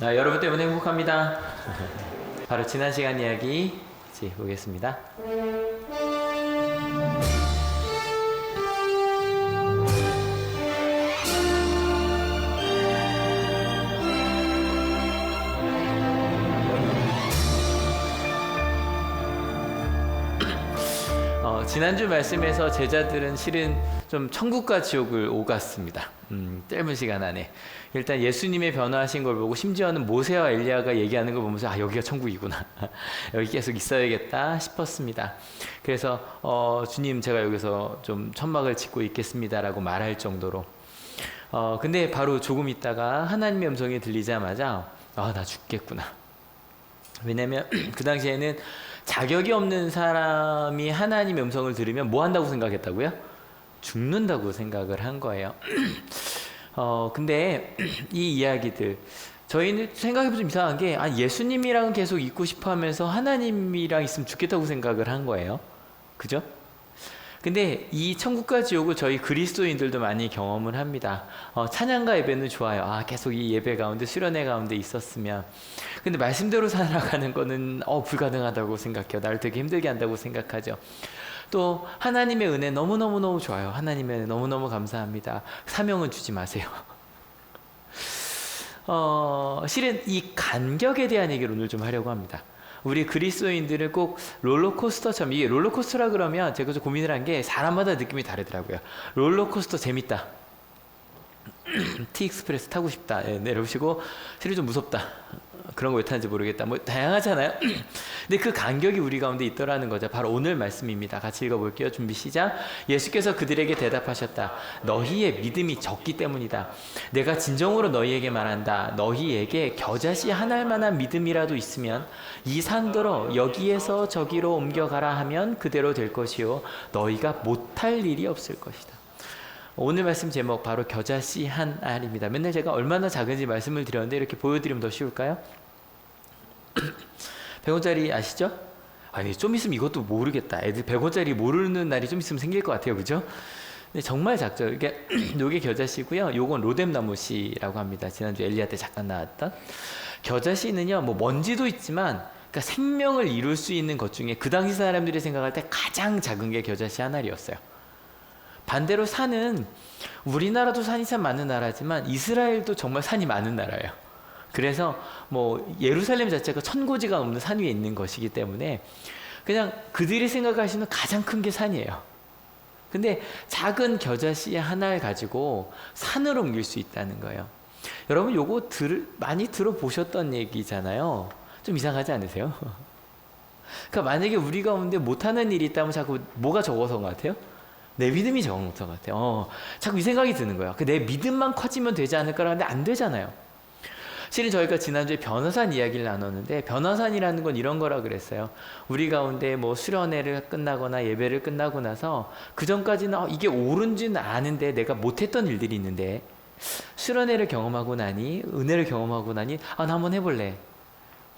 여러분 때문에 행복합니다. 바로 지난 시간 이야기 이제 보겠습니다. 지난주 말씀에서 제자들은 실은 좀 천국과 지옥을 오갔습니다. 짧은 시간 안에. 일단 예수님의 변화하신 걸 보고 심지어는 모세와 엘리야가 얘기하는 걸 보면서 여기가 천국이구나. 여기 계속 있어야겠다 싶었습니다. 그래서 주님 제가 여기서 좀 천막을 짓고 있겠습니다라고 말할 정도로. 근데 바로 조금 있다가 하나님의 음성이 들리자마자 나 죽겠구나. 왜냐면 그 당시에는 자격이 없는 사람이 하나님의 음성을 들으면 뭐 한다고 생각했다고요? 죽는다고 생각을 한 거예요. 근데 이 이야기들 저희는 생각해보면 좀 이상한 게 예수님이랑 계속 있고 싶어 하면서 하나님이랑 있으면 죽겠다고 생각을 한 거예요. 그죠? 근데 이 천국과 지옥을 저희 그리스도인들도 많이 경험을 합니다. 찬양과 예배는 좋아요. 계속 이 예배 가운데 수련회 가운데 있었으면. 근데 말씀대로 살아가는 거는 불가능하다고 생각해요. 나를 되게 힘들게 한다고 생각하죠. 또 하나님의 은혜 너무너무너무 좋아요. 하나님의 은혜 너무너무 감사합니다. 사명은 주지 마세요. 실은 이 간격에 대한 얘기를 오늘 좀 하려고 합니다. 우리 그리스도인들은 꼭 롤러코스터처럼, 이게 롤러코스터라 그러면 제가 좀 고민을 한 게 사람마다 느낌이 다르더라고요. 롤러코스터 재밌다. 티익스프레스 타고 싶다. 내려오시고 실은 좀 무섭다. 그런 거 왜 타는지 모르겠다. 뭐 다양하잖아요. 근데 그 간격이 우리 가운데 있더라는 거죠. 바로 오늘 말씀입니다. 같이 읽어볼게요. 준비 시작. 예수께서 그들에게 대답하셨다. 너희의 믿음이 적기 때문이다. 내가 진정으로 너희에게 말한다. 너희에게 겨자씨 한 알만한 믿음이라도 있으면 이 산더러 여기에서 저기로 옮겨가라 하면 그대로 될 것이요 너희가 못할 일이 없을 것이다. 오늘 말씀 제목 바로 겨자씨 한 알입니다. 맨날 제가 얼마나 작은지 말씀을 드렸는데 이렇게 보여드리면 더 쉬울까요? 100원짜리 아시죠? 좀 있으면 이것도 모르겠다. 애들 100원짜리 모르는 날이 좀 있으면 생길 것 같아요. 그죠? 근데 정말 작죠. 이게 요게 겨자씨고요. 요건 로뎀나무씨라고 합니다. 지난주 엘리야 때 잠깐 나왔던. 겨자씨는요, 뭐 먼지도 있지만 그러니까 생명을 이룰 수 있는 것 중에 그 당시 사람들이 생각할 때 가장 작은 게 겨자씨 한 알이었어요. 반대로 산은 우리나라도 산이 참 많은 나라지만 이스라엘도 정말 산이 많은 나라예요. 그래서 뭐 예루살렘 자체가 천고지가 없는 산 위에 있는 것이기 때문에 그냥 그들이 생각하시는 가장 큰 게 산이에요. 근데 작은 겨자씨 하나를 가지고 산을 옮길 수 있다는 거예요. 여러분 요거 많이 들어보셨던 얘기잖아요. 좀 이상하지 않으세요? 그러니까 만약에 우리 가운데 못하는 일이 있다면 자꾸 뭐가 적어서 온 것 같아요? 내 믿음이 적은 것 같아요. 자꾸 이 생각이 드는 거예요. 내 믿음만 커지면 되지 않을까라는데 안 되잖아요. 실은 저희가 지난주에 변화산 이야기를 나눴는데 변화산이라는 건 이런 거라 그랬어요. 우리 가운데 뭐 수련회를 끝나거나 예배를 끝나고 나서 그 전까지는 이게 옳은지는 아는데 내가 못했던 일들이 있는데 수련회를 경험하고 나니 은혜를 경험하고 나니 나 한번 해볼래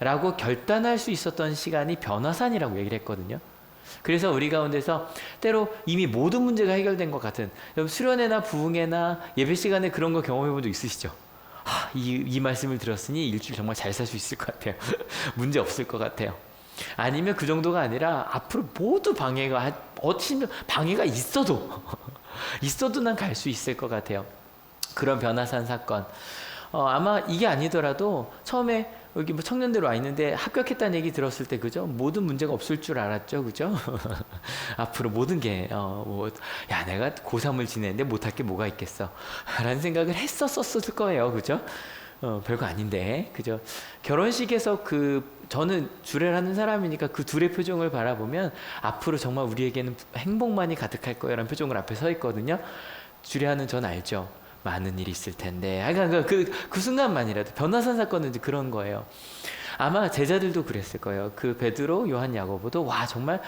라고 결단할 수 있었던 시간이 변화산이라고 얘기를 했거든요. 그래서 우리 가운데서 때로 이미 모든 문제가 해결된 것 같은 수련회나 부흥회나 예배 시간에 그런 거 경험해 본 적 있으시죠? 이 말씀을 들었으니 일주일 정말 잘 살 수 있을 것 같아요. 문제 없을 것 같아요. 아니면 그 정도가 아니라 앞으로 모두 방해가 있어도 있어도 난 갈 수 있을 것 같아요. 그런 변화산 사건. 아마 이게 아니더라도 처음에 여기 뭐 청년들 와 있는데 합격했다는 얘기 들었을 때 그죠? 모든 문제가 없을 줄 알았죠, 그죠? 앞으로 모든 게 내가 고3을 지냈는데 못할 게 뭐가 있겠어? 라는 생각을 했었을 거예요, 그죠? 별거 아닌데, 그죠? 결혼식에서 저는 주례를 하는 사람이니까 그 둘의 표정을 바라보면 앞으로 정말 우리에게는 행복만이 가득할 거라는 표정을 앞에 서 있거든요. 주례하는 전 알죠. 많은 일이 있을 텐데. 그 순간만이라도 변화산 사건은 이제 그런 거예요. 아마 제자들도 그랬을 거예요. 베드로, 요한, 야고보도 정말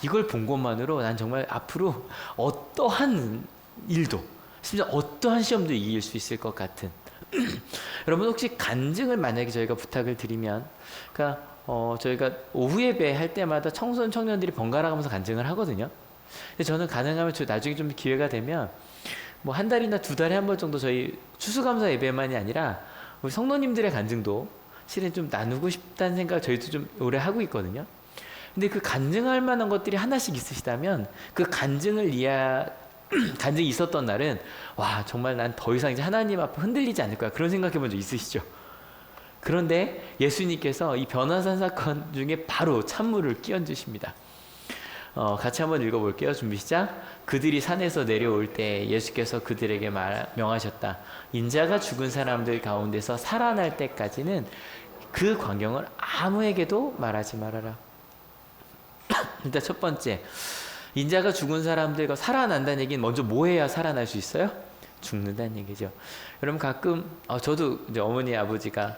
이걸 본 것만으로 난 정말 앞으로 어떠한 일도 심지어 어떠한 시험도 이길 수 있을 것 같은. 여러분 혹시 간증을 만약에 저희가 부탁을 드리면, 저희가 오후 예배 할 때마다 청년들이 번갈아 가면서 간증을 하거든요. 근데 저는 가능하면 나중에 좀 기회가 되면 뭐 한 달이나 두 달에 한 번 정도 저희 추수감사 예배만이 아니라 우리 성도님들의 간증도 실은 좀 나누고 싶다는 생각 저희도 좀 오래 하고 있거든요. 근데 그 간증할 만한 것들이 하나씩 있으시다면 그 간증이 있었던 날은 와 정말 난 더 이상 이제 하나님 앞에 흔들리지 않을 거야 그런 생각해 본 적 있으시죠? 그런데 예수님께서 이 변화산 사건 중에 바로 찬물을 끼얹으십니다. 같이 한번 읽어볼게요. 준비 시작. 그들이 산에서 내려올 때 예수께서 그들에게 명하셨다. 인자가 죽은 사람들 가운데서 살아날 때까지는 그 광경을 아무에게도 말하지 말아라. 일단 첫 번째, 인자가 죽은 사람들과 살아난다는 얘기는 먼저 뭐 해야 살아날 수 있어요? 죽는다는 얘기죠. 여러분 가끔 저도 이제 어머니 아버지가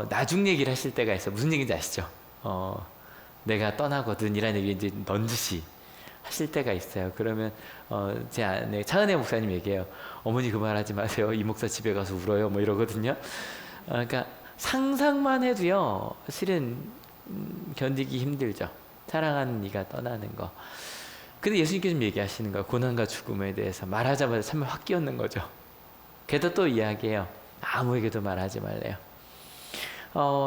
나중 얘기를 하실 때가 있어요. 무슨 얘기인지 아시죠? 내가 떠나거든 이라는 얘기 이제 넌지시 하실 때가 있어요. 그러면 제 아내 차은혜 목사님 얘기해요. 어머니 그 말 하지 마세요. 이 목사 집에 가서 울어요. 뭐 이러거든요. 그러니까 상상만 해도요. 실은 견디기 힘들죠. 사랑하는 네가 떠나는 거. 근데 예수님께서 좀 얘기하시는 거예요. 고난과 죽음에 대해서 말하자마자 참을 확 끼얹는 거죠. 게다가 또 이야기해요. 아무에게도 말하지 말래요.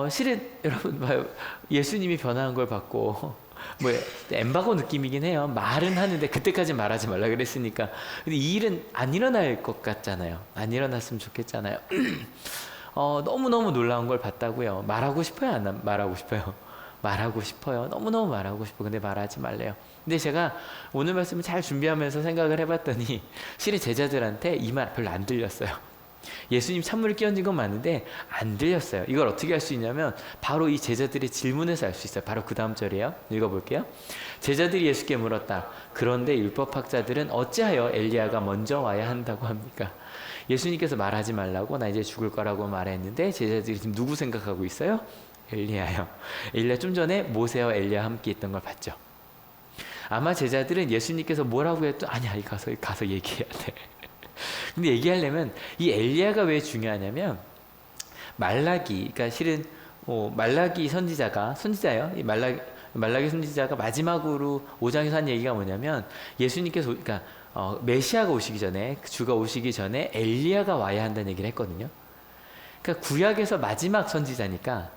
실은 여러분 봐요. 예수님이 변화한 걸 받고 뭐 엠바고 느낌이긴 해요. 말은 하는데 그때까지 말하지 말라 그랬으니까. 근데 이 일은 안 일어날 것 같잖아요. 안 일어났으면 좋겠잖아요. 너무너무 놀라운 걸 봤다고요. 말하고 싶어요? 안 말하고 싶어요? 말하고 싶어요. 너무너무 말하고 싶어. 근데 말하지 말래요. 근데 제가 오늘 말씀을 잘 준비하면서 생각을 해봤더니 실은 제자들한테 이 말 별로 안 들렸어요. 예수님 찬물을 끼얹은 건 맞는데 안 들렸어요. 이걸 어떻게 할 수 있냐면 바로 이 제자들의 질문에서 알 수 있어요. 바로 그 다음 절이에요. 읽어볼게요. 제자들이 예수께 물었다. 그런데 율법학자들은 어찌하여 엘리야가 먼저 와야 한다고 합니까? 예수님께서 말하지 말라고 나 이제 죽을 거라고 말했는데 제자들이 지금 누구 생각하고 있어요? 엘리야요. 엘리야 좀 전에 모세와 엘리야 함께 있던 걸 봤죠. 아마 제자들은 예수님께서 뭐라고 해도 아니야 가서 얘기해야 돼. 근데 얘기하려면 이 엘리야가 왜 중요하냐면 말라기, 그러니까 실은 말라기 선지자예요. 이 말라기 선지자가 마지막으로 5장에서 한 얘기가 뭐냐면 예수님께서 그러니까 메시아가 오시기 전에 주가 오시기 전에 엘리야가 와야 한다는 얘기를 했거든요. 그러니까 구약에서 마지막 선지자니까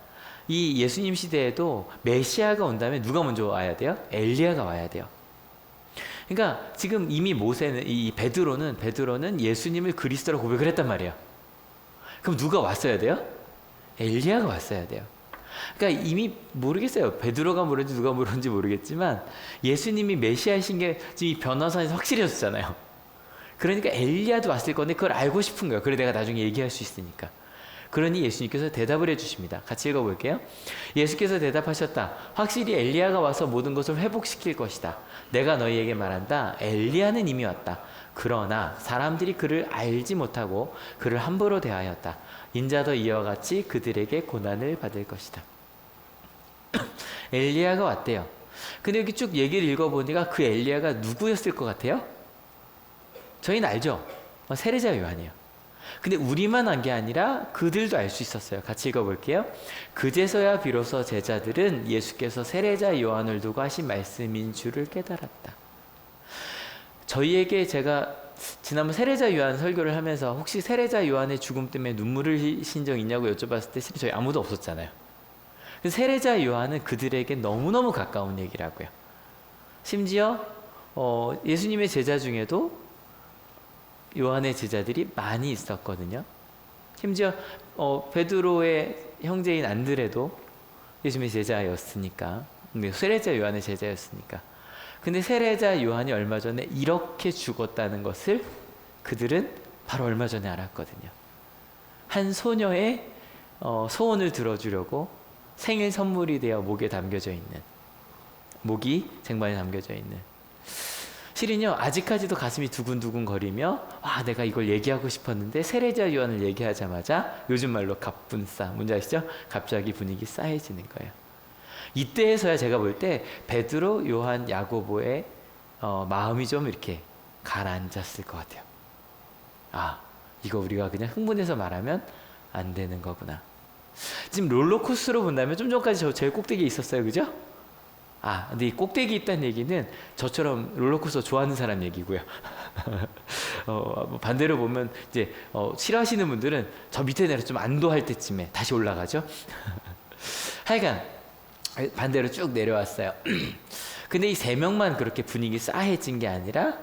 이 예수님 시대에도 메시아가 온다면 누가 먼저 와야 돼요? 엘리야가 와야 돼요. 그러니까 지금 이미 이 베드로는 예수님을 그리스도라고 고백을 했단 말이에요. 그럼 누가 왔어야 돼요? 엘리야가 왔어야 돼요. 그러니까 이미 모르겠어요. 베드로가 모르는지 누가 모르는지 모르겠지만 예수님이 메시아이신 게 지금 이 변화산에서 확실해졌잖아요. 그러니까 엘리야도 왔을 건데 그걸 알고 싶은 거예요. 그래 내가 나중에 얘기할 수 있으니까. 그러니 예수님께서 대답을 해주십니다. 같이 읽어볼게요. 예수께서 대답하셨다. 확실히 엘리야가 와서 모든 것을 회복시킬 것이다. 내가 너희에게 말한다. 엘리야는 이미 왔다. 그러나 사람들이 그를 알지 못하고 그를 함부로 대하였다. 인자도 이와 같이 그들에게 고난을 받을 것이다. 엘리야가 왔대요. 근데 여기 쭉 얘기를 읽어보니까 그 엘리야가 누구였을 것 같아요? 저희는 알죠? 세례자 요한이에요. 근데 우리만 안 게 아니라 그들도 알 수 있었어요. 같이 읽어볼게요. 그제서야 비로소 제자들은 예수께서 세례자 요한을 두고 하신 말씀인 줄을 깨달았다. 저희에게 제가 지난번 세례자 요한 설교를 하면서 혹시 세례자 요한의 죽음 때문에 눈물을 흘리신 적 있냐고 여쭤봤을 때 저희 아무도 없었잖아요. 세례자 요한은 그들에게 너무너무 가까운 얘기라고요. 심지어 예수님의 제자 중에도 요한의 제자들이 많이 있었거든요. 심지어 베드로의 형제인 안드레도 예수님의 제자였으니까, 세례자 요한의 제자였으니까. 근데 세례자 요한이 얼마 전에 이렇게 죽었다는 것을 그들은 바로 얼마 전에 알았거든요. 한 소녀의 소원을 들어주려고 생일 선물이 되어 목이 쟁반에 담겨져 있는. 실은요 아직까지도 가슴이 두근두근 거리며 내가 이걸 얘기하고 싶었는데 세례자 요한을 얘기하자마자 요즘 말로 갑분싸 뭔지 아시죠? 갑자기 분위기 싸해지는 거예요. 이때에서야 제가 볼 때 베드로, 요한, 야고보의 마음이 좀 이렇게 가라앉았을 것 같아요. 이거 우리가 그냥 흥분해서 말하면 안 되는 거구나. 지금 롤러코스터로 본다면 좀 전까지 저 제일 꼭대기에 있었어요. 그죠? 근데 이 꼭대기 있다는 얘기는 저처럼 롤러코스터 좋아하는 사람 얘기고요. 반대로 보면 이제 싫어하시는 분들은 저 밑에 내려 좀 안도할 때쯤에 다시 올라가죠. 하여간 반대로 쭉 내려왔어요. 근데 이 3명만 그렇게 분위기 싸해진 게 아니라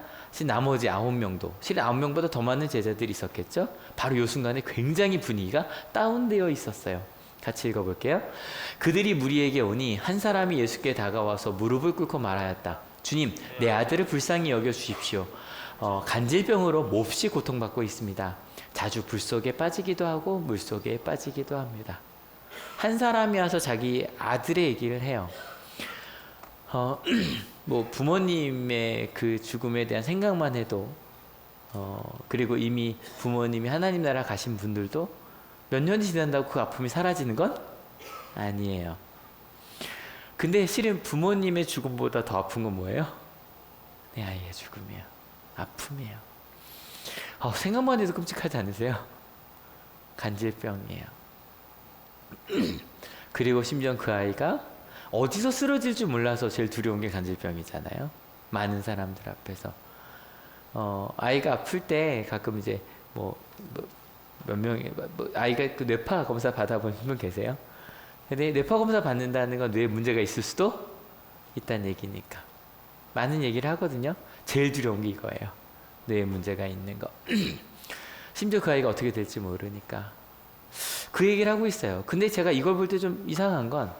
나머지 9명도, 실은 9명보다 더 많은 제자들이 있었겠죠. 바로 이 순간에 굉장히 분위기가 다운되어 있었어요. 같이 읽어볼게요. 그들이 무리에게 오니 한 사람이 예수께 다가와서 무릎을 꿇고 말하였다. 주님, 내 아들을 불쌍히 여겨주십시오. 간질병으로 몹시 고통받고 있습니다. 자주 불 속에 빠지기도 하고 물 속에 빠지기도 합니다. 한 사람이 와서 자기 아들의 얘기를 해요. 뭐 부모님의 그 죽음에 대한 생각만 해도 그리고 이미 부모님이 하나님 나라 가신 분들도 몇 년이 지난다고 그 아픔이 사라지는 건 아니에요. 근데 실은 부모님의 죽음보다 더 아픈 건 뭐예요? 내 아이의 죽음이에요. 아픔이에요. 생각만 해도 끔찍하지 않으세요? 간질병이에요. 그리고 심지어 그 아이가 어디서 쓰러질 줄 몰라서 제일 두려운 게 간질병이잖아요. 많은 사람들 앞에서. 아이가 아플 때 가끔 이제 몇 명이 아이가 그 뇌파 검사 받아본 분 계세요? 근데 뇌파 검사 받는다는 건 뇌에 문제가 있을 수도 있다는 얘기니까 많은 얘기를 하거든요. 제일 두려운 게 이거예요. 뇌에 문제가 있는 거. 심지어 그 아이가 어떻게 될지 모르니까 그 얘기를 하고 있어요. 근데 제가 이걸 볼 때 좀 이상한 건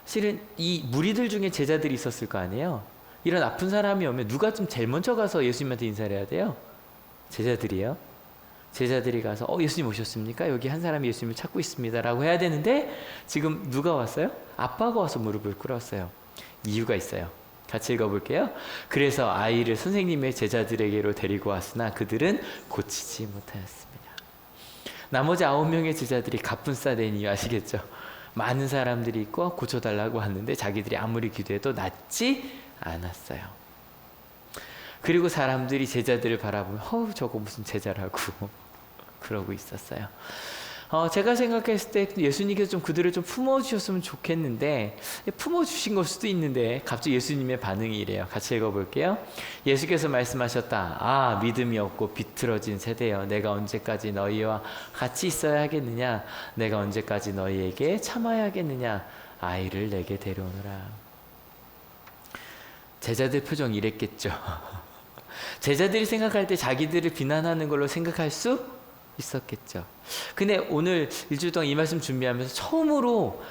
실은 이 무리들 중에 제자들이 있었을 거 아니에요. 이런 아픈 사람이 오면 누가 좀 제일 먼저 가서 예수님한테 인사를 해야 돼요? 제자들이에요. 제자들이 가서 예수님 오셨습니까? 여기 한 사람이 예수님을 찾고 있습니다 라고 해야 되는데 지금 누가 왔어요? 아빠가 와서 무릎을 꿇었어요. 이유가 있어요. 같이 읽어볼게요. 그래서 아이를 선생님의 제자들에게로 데리고 왔으나 그들은 고치지 못하였습니다. 나머지 9명의 제자들이 갑분싸된 이유 아시겠죠? 많은 사람들이 있고 고쳐달라고 하는데 자기들이 아무리 기도해도 낫지 않았어요. 그리고 사람들이 제자들을 바라보면 저거 무슨 제자라고 그러고 있었어요. 제가 생각했을 때 예수님께서 좀 그들을 좀 품어주셨으면 좋겠는데 품어주신 걸 수도 있는데 갑자기 예수님의 반응이 이래요. 같이 읽어볼게요. 예수께서 말씀하셨다. 믿음이 없고 비틀어진 세대여, 내가 언제까지 너희와 같이 있어야 하겠느냐? 내가 언제까지 너희에게 참아야 하겠느냐? 아이를 내게 데려오너라. 제자들 표정 이랬겠죠. 제자들이 생각할 때 자기들을 비난하는 걸로 생각할 수 있었겠죠. 근데 오늘 일주일 동안 이 말씀 준비하면서 처음으로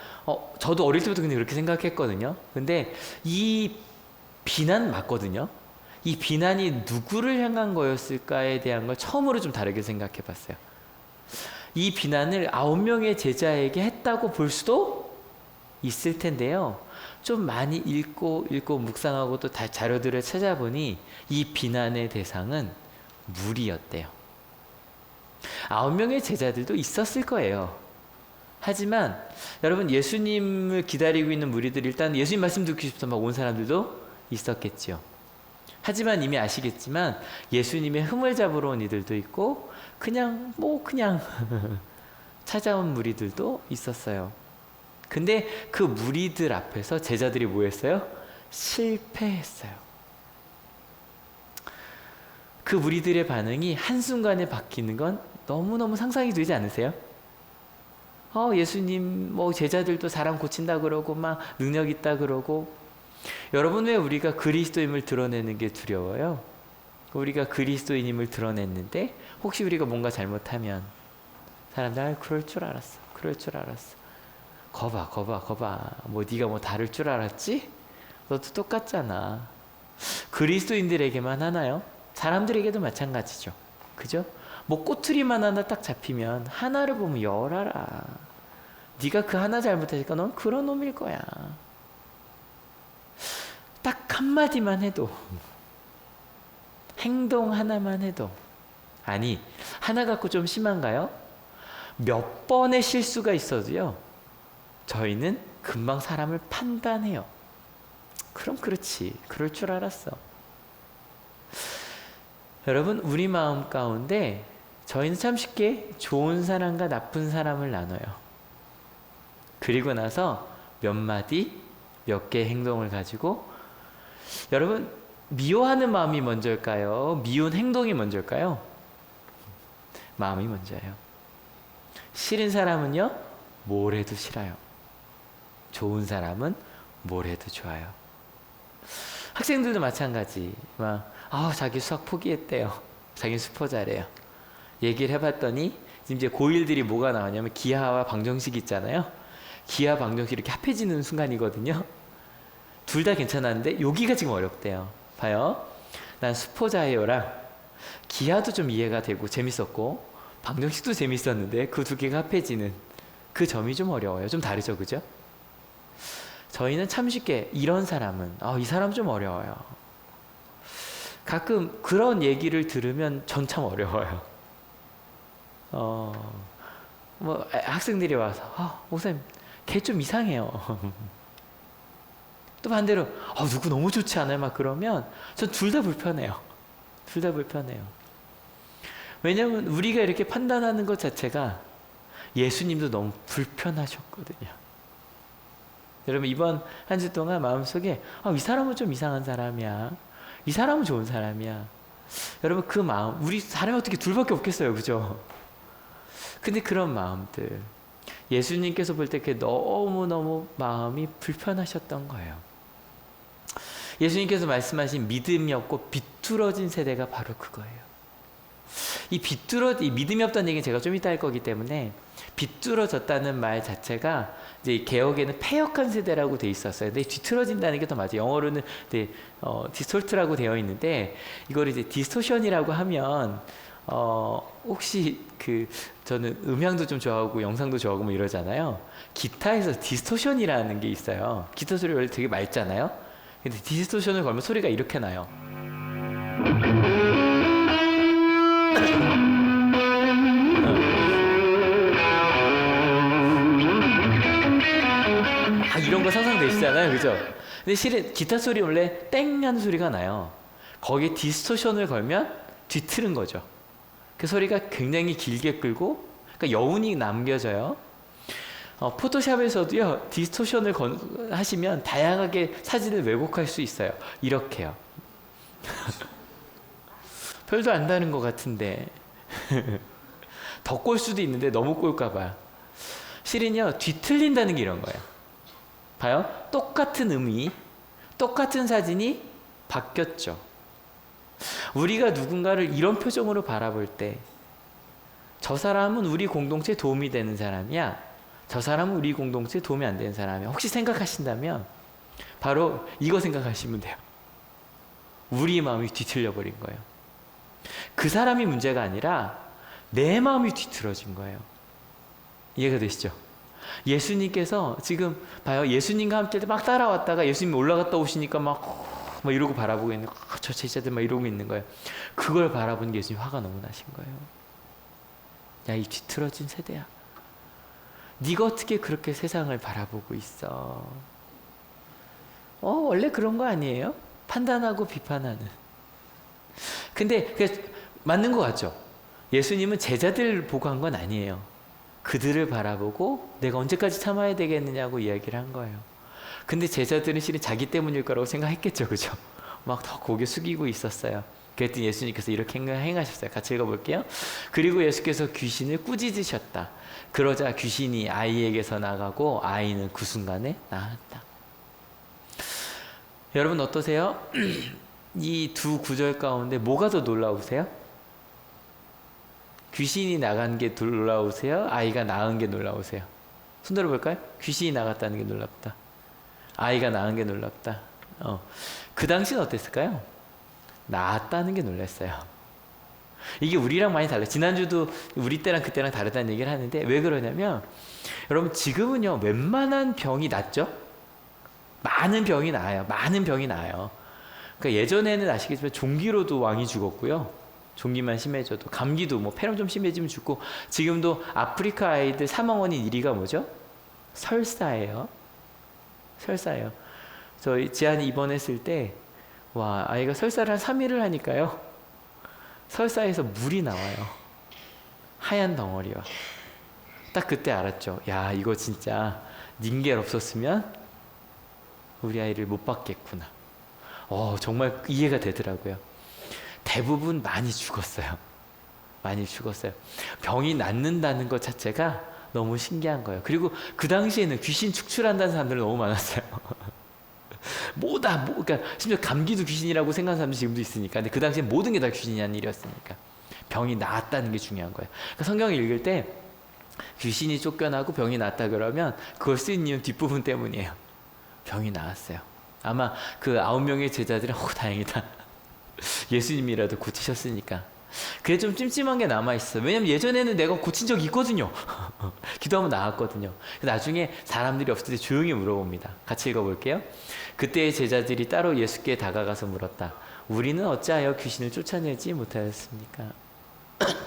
저도 어릴 때부터 근데 그렇게 생각했거든요. 근데 이 비난 맞거든요. 이 비난이 누구를 향한 거였을까에 대한 걸 처음으로 좀 다르게 생각해 봤어요. 이 비난을 9명의 제자에게 했다고 볼 수도 있을 텐데요. 좀 많이 읽고 묵상하고 또 자료들을 찾아보니 이 비난의 대상은 무리였대요. 9명의 제자들도 있었을 거예요. 하지만 여러분 예수님을 기다리고 있는 무리들 일단 예수님 말씀 듣고 싶어서 막 온 사람들도 있었겠죠. 하지만 이미 아시겠지만 예수님의 흠을 잡으러 온 이들도 있고 그냥 찾아온 무리들도 있었어요. 근데 그 무리들 앞에서 제자들이 뭐 했어요? 실패했어요. 그 무리들의 반응이 한순간에 바뀌는 건 너무너무 상상이 되지 않으세요? 예수님 제자들도 사람 고친다 그러고 막 능력 있다 그러고 여러분 왜 우리가 그리스도임을 드러내는 게 두려워요? 우리가 그리스도인임을 드러냈는데 혹시 우리가 뭔가 잘못하면 사람들 그럴 줄 알았어. 거봐. 네가 다를 줄 알았지? 너도 똑같잖아. 그리스도인들에게만 하나요? 사람들에게도 마찬가지죠. 그죠? 꼬투리만 하나 딱 잡히면 하나를 보면 열알아. 네가 그 하나 잘못하니까 넌 그런 놈일 거야. 딱 한마디만 해도 행동 하나만 해도 아니 하나 갖고 좀 심한가요? 몇 번의 실수가 있어도요 저희는 금방 사람을 판단해요. 그럼 그렇지. 그럴 줄 알았어. 여러분 우리 마음 가운데 저희는 참 쉽게 좋은 사람과 나쁜 사람을 나눠요. 그리고 나서 몇 마디 몇 개의 행동을 가지고 여러분 미워하는 마음이 먼저일까요? 미운 행동이 먼저일까요? 마음이 먼저예요. 싫은 사람은요, 뭘 해도 싫어요. 좋은 사람은 뭘 해도 좋아요. 학생들도 마찬가지. 자기 수학 포기했대요. 자기 수포 잘해요. 얘기를 해봤더니 이제 고1들이 뭐가 나왔냐면 기하와 방정식 있잖아요. 기하 방정식 이렇게 합해지는 순간이거든요. 둘 다 괜찮았는데 여기가 지금 어렵대요. 봐요. 난 수포자예요랑 기하도 좀 이해가 되고 재밌었고 방정식도 재밌었는데 그 두 개가 합해지는 그 점이 좀 어려워요. 좀 다르죠, 그죠? 저희는 참 쉽게 이런 사람은 이 사람 좀 어려워요. 가끔 그런 얘기를 들으면 전 참 어려워요. 학생들이 와서 목사님 걔 좀 이상해요. 또 반대로 누구 너무 좋지 않아요? 막 그러면 전 둘 다 불편해요. 둘 다 불편해요. 왜냐하면 우리가 이렇게 판단하는 것 자체가 예수님도 너무 불편하셨거든요. 여러분 이번 한 주 동안 마음속에 이 사람은 좀 이상한 사람이야. 이 사람은 좋은 사람이야. 여러분 그 마음, 우리 사람이 어떻게 둘밖에 없겠어요, 그죠? 근데 그런 마음들 예수님께서 볼 때 너무너무 마음이 불편하셨던 거예요. 예수님께서 말씀하신 믿음이 없고 비뚤어진 세대가 바로 그거예요. 이 믿음이 없다는 얘기는 제가 좀 이따 할 거기 때문에 비뚤어졌다는 말 자체가 이제 개혁에는 패역한 세대라고 돼 있었어요. 근데 뒤틀어진다는 게 더 맞아요. 영어로는 디스톨트라고 되어 있는데 이걸 이제 디스토션이라고 하면 혹시 저는 음향도 좀 좋아하고 영상도 좋아하고 뭐 이러잖아요. 기타에서 디스토션이라는 게 있어요. 기타 소리 원래 되게 맑잖아요. 근데 디스토션을 걸면 소리가 이렇게 나요. 이런 거 상상되시잖아요, 그죠? 근데 실은 기타 소리 원래 땡 하는 소리가 나요. 거기에 디스토션을 걸면 뒤틀은 거죠. 그 소리가 굉장히 길게 끌고, 그러니까 여운이 남겨져요. 포토샵에서도요, 디스토션을 하시면 다양하게 사진을 왜곡할 수 있어요. 이렇게요. 별도 안 다른 것 같은데. 더 꼴 수도 있는데 너무 꼴까봐. 실은요, 뒤틀린다는 게 이런 거예요. 봐요. 똑같은 의미, 똑같은 사진이 바뀌었죠. 우리가 누군가를 이런 표정으로 바라볼 때 저 사람은 우리 공동체에 도움이 되는 사람이야, 저 사람은 우리 공동체에 도움이 안 되는 사람이야, 혹시 생각하신다면 바로 이거 생각하시면 돼요. 우리 마음이 뒤틀려 버린 거예요. 그 사람이 문제가 아니라 내 마음이 뒤틀어진 거예요. 이해가 되시죠? 예수님께서 지금 봐요. 예수님과 함께 막 따라왔다가 예수님이 올라갔다 오시니까 막 이러고 바라보고 있는 거예요. 저 제자들 막 이러고 있는 거예요. 그걸 바라보는 게 예수님 화가 너무 나신 거예요. 야, 이 뒤틀어진 세대야. 네가 어떻게 그렇게 세상을 바라보고 있어? 원래 그런 거 아니에요? 판단하고 비판하는. 근데 맞는 것 같죠? 예수님은 제자들 보고 한 건 아니에요. 그들을 바라보고 내가 언제까지 참아야 되겠느냐고 이야기를 한 거예요. 근데 제자들은 실은 자기 때문일 거라고 생각했겠죠, 그죠? 막 더 고개 숙이고 있었어요. 그랬더니 예수님께서 이렇게 행하셨어요. 같이 읽어볼게요. 그리고 예수께서 귀신을 꾸짖으셨다. 그러자 귀신이 아이에게서 나가고 아이는 그 순간에 나았다. 여러분 어떠세요? 이 두 구절 가운데 뭐가 더 놀라우세요? 귀신이 나간 게 놀라우세요? 아이가 낳은 게 놀라우세요? 손 들어볼까요? 귀신이 나갔다는 게 놀랍다. 아이가 낳은 게 놀랍다. 그 당시는 어땠을까요? 낳았다는 게 놀랐어요. 이게 우리랑 많이 달라요. 지난주도 우리 때랑 그때랑 다르다는 얘기를 하는데 왜 그러냐면 여러분 지금은요 웬만한 병이 낫죠? 많은 병이 나아요. 많은 병이 나아요. 그러니까 예전에는 아시겠지만 종기로도 왕이 죽었고요. 종기만 심해져도 감기도 폐렴 좀 심해지면 죽고 지금도 아프리카 아이들 사망 원인 1위가 뭐죠? 설사예요. 설사예요. 저희 지한이 입원했을 때 아이가 설사를 한 3일을 하니까요. 설사에서 물이 나와요. 하얀 덩어리와. 딱 그때 알았죠. 야, 이거 진짜 닌겔 없었으면 우리 아이를 못 받겠구나. 정말 이해가 되더라고요. 대부분 많이 죽었어요. 많이 죽었어요. 병이 낫는다는 것 자체가 너무 신기한 거예요. 그리고 그 당시에는 귀신 축출한다는 사람들은 너무 많았어요. 그러니까 심지어 감기도 귀신이라고 생각하는 사람도 지금도 있으니까. 근데 그 당시에 모든 게 다 귀신이라는 일이었으니까. 병이 나았다는 게 중요한 거예요. 그러니까 성경을 읽을 때 귀신이 쫓겨나고 병이 낫다 그러면 그걸 쓴 이유는 뒷부분 때문이에요. 병이 나았어요. 아마 그 9명의 제자들은 다행이다. 예수님이라도 고치셨으니까. 그게 좀 찜찜한 게 남아있어. 왜냐면 예전에는 내가 고친 적이 있거든요. 기도하면 나았거든요. 나중에 사람들이 없을 때 조용히 물어봅니다. 같이 읽어볼게요. 그때의 제자들이 따로 예수께 다가가서 물었다. 우리는 어찌하여 귀신을 쫓아내지 못하였습니까?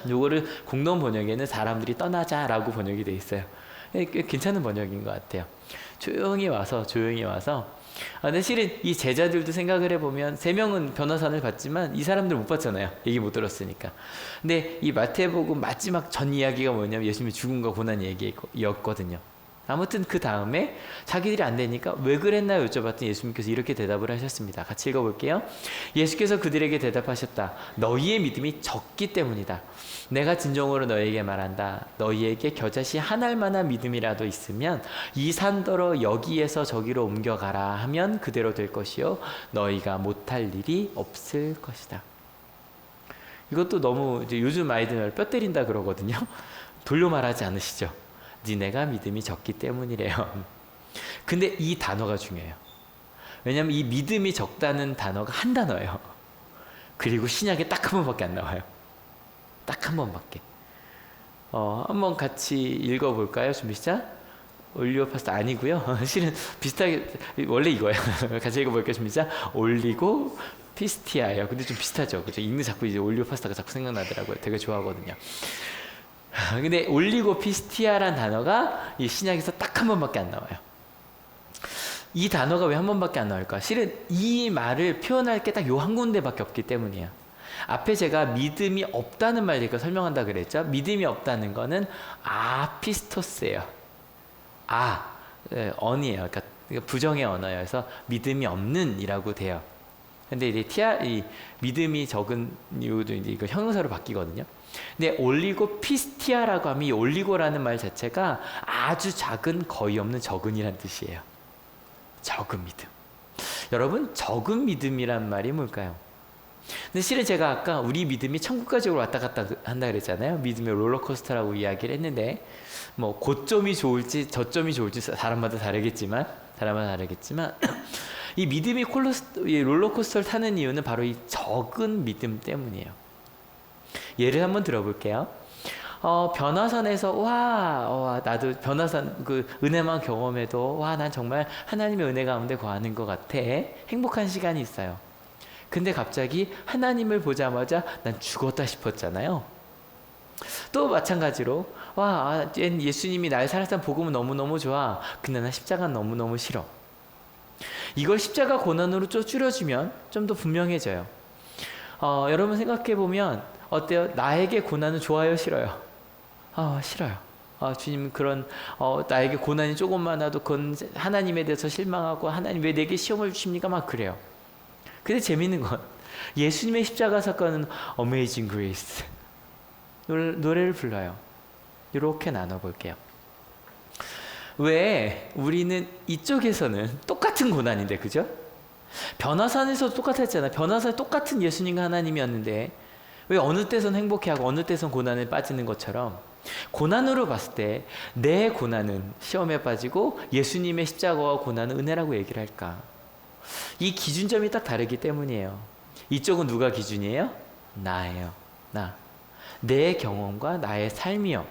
요거를 공동 번역에는 사람들이 떠나자라고 번역이 돼 있어요. 괜찮은 번역인 것 같아요. 조용히 와서 근데 실은 이 제자들도 생각을 해보면 3명은 변화산을 봤지만 이 사람들 못 봤잖아요. 얘기 못 들었으니까. 근데 이 마태복음 마지막 전 이야기가 뭐냐면 예수님이 죽음과 고난 얘기였거든요. 아무튼 그 다음에 자기들이 안 되니까 왜 그랬나요? 여쭤봤더니 예수님께서 이렇게 대답을 하셨습니다. 같이 읽어볼게요. 예수께서 그들에게 대답하셨다. 너희의 믿음이 적기 때문이다. 내가 진정으로 너희에게 말한다. 너희에게 겨자씨 한 알만한 믿음이라도 있으면 이 산더러 여기에서 저기로 옮겨가라 하면 그대로 될 것이요 너희가 못할 일이 없을 것이다. 이것도 너무 이제 요즘 아이들 뼈 때린다 그러거든요. 돌려 말하지 않으시죠? 니네가 믿음이 적기 때문이래요. 근데 이 단어가 중요해요. 왜냐하면 이 믿음이 적다는 단어가 한 단어예요. 그리고 신약에 딱 한 번밖에 안 나와요. 딱 한 번밖에. 한번 같이 읽어볼까요? 준비 시작. 올리고 파스타 아니고요. 실은 비슷하게 원래 이거예요. 같이 읽어볼게요. 준비 시작. 올리고 피스티아예요. 근데 좀 비슷하죠, 그죠? 읽는 자꾸 이제 올리고 파스타가 자꾸 생각나더라고요. 되게 좋아하거든요. 근데 올리고 피스티아란 단어가 이 신약에서 딱 한 번밖에 안 나와요. 이 단어가 왜 한 번밖에 안 나올까? 실은 이 말을 표현할 게 딱 요 한 군데밖에 없기 때문이에요. 앞에 제가 믿음이 없다는 말 제가 설명한다 그랬죠? 믿음이 없다는 거는 아피스토스예요. 언이에요. 그러니까 부정의 언어예요. 그래서 믿음이 없는 이라고 돼요. 근데 이제 이 믿음이 적은 이유도 이제 이거 형용사로 바뀌거든요. 근데 올리고 피스티아라고 하면 이 올리고라는 말 자체가 아주 작은, 거의 없는 적은이란 뜻이에요. 적은 믿음. 여러분, 적은 믿음이란 말이 뭘까요? 근데 실은 제가 아까 우리 믿음이 천국까지 왔다 갔다 한다 그랬잖아요. 믿음의 롤러코스터라고 이야기를 했는데 뭐 고점이 좋을지 저점이 좋을지 사람마다 다르겠지만 이 믿음이 롤러코스터를 타는 이유는 바로 이 적은 믿음 때문이에요. 예를 한번 들어볼게요. 변화산에서 나도 변화산 그 은혜만 경험해도 난 정말 하나님의 은혜 가운데 거하는 것 같아. 행복한 시간이 있어요. 근데 갑자기 하나님을 보자마자 난 죽었다 싶었잖아요. 또 마찬가지로 예수님이 날 살았다는 복음은 너무너무 좋아. 근데 난 십자가는 너무너무 싫어. 이걸 십자가 고난으로 좀 줄여주면 좀 더 분명해져요. 여러분 생각해보면 어때요? 나에게 고난은 좋아요, 싫어요? 싫어요. 주님 그런 나에게 고난이 조금 많아도 그건 하나님에 대해서 실망하고 하나님 왜 내게 시험을 주십니까? 막 그래요. 근데 재밌는 건 예수님의 십자가 사건은 Amazing Grace 노래를 불러요. 이렇게 나눠볼게요. 왜 우리는 이쪽에서는 똑같은 고난인데, 그죠? 변화산에서도 똑같았잖아요. 변화산 똑같은 예수님과 하나님이었는데 왜 어느 때선 행복해하고 어느 때선 고난에 빠지는 것처럼 고난으로 봤을 때 내 고난은 시험에 빠지고 예수님의 십자가와 고난은 은혜라고 얘기를 할까? 이 기준점이 딱 다르기 때문이에요. 이쪽은 누가 기준이에요? 나예요. 내 경험과 나의 삶이요.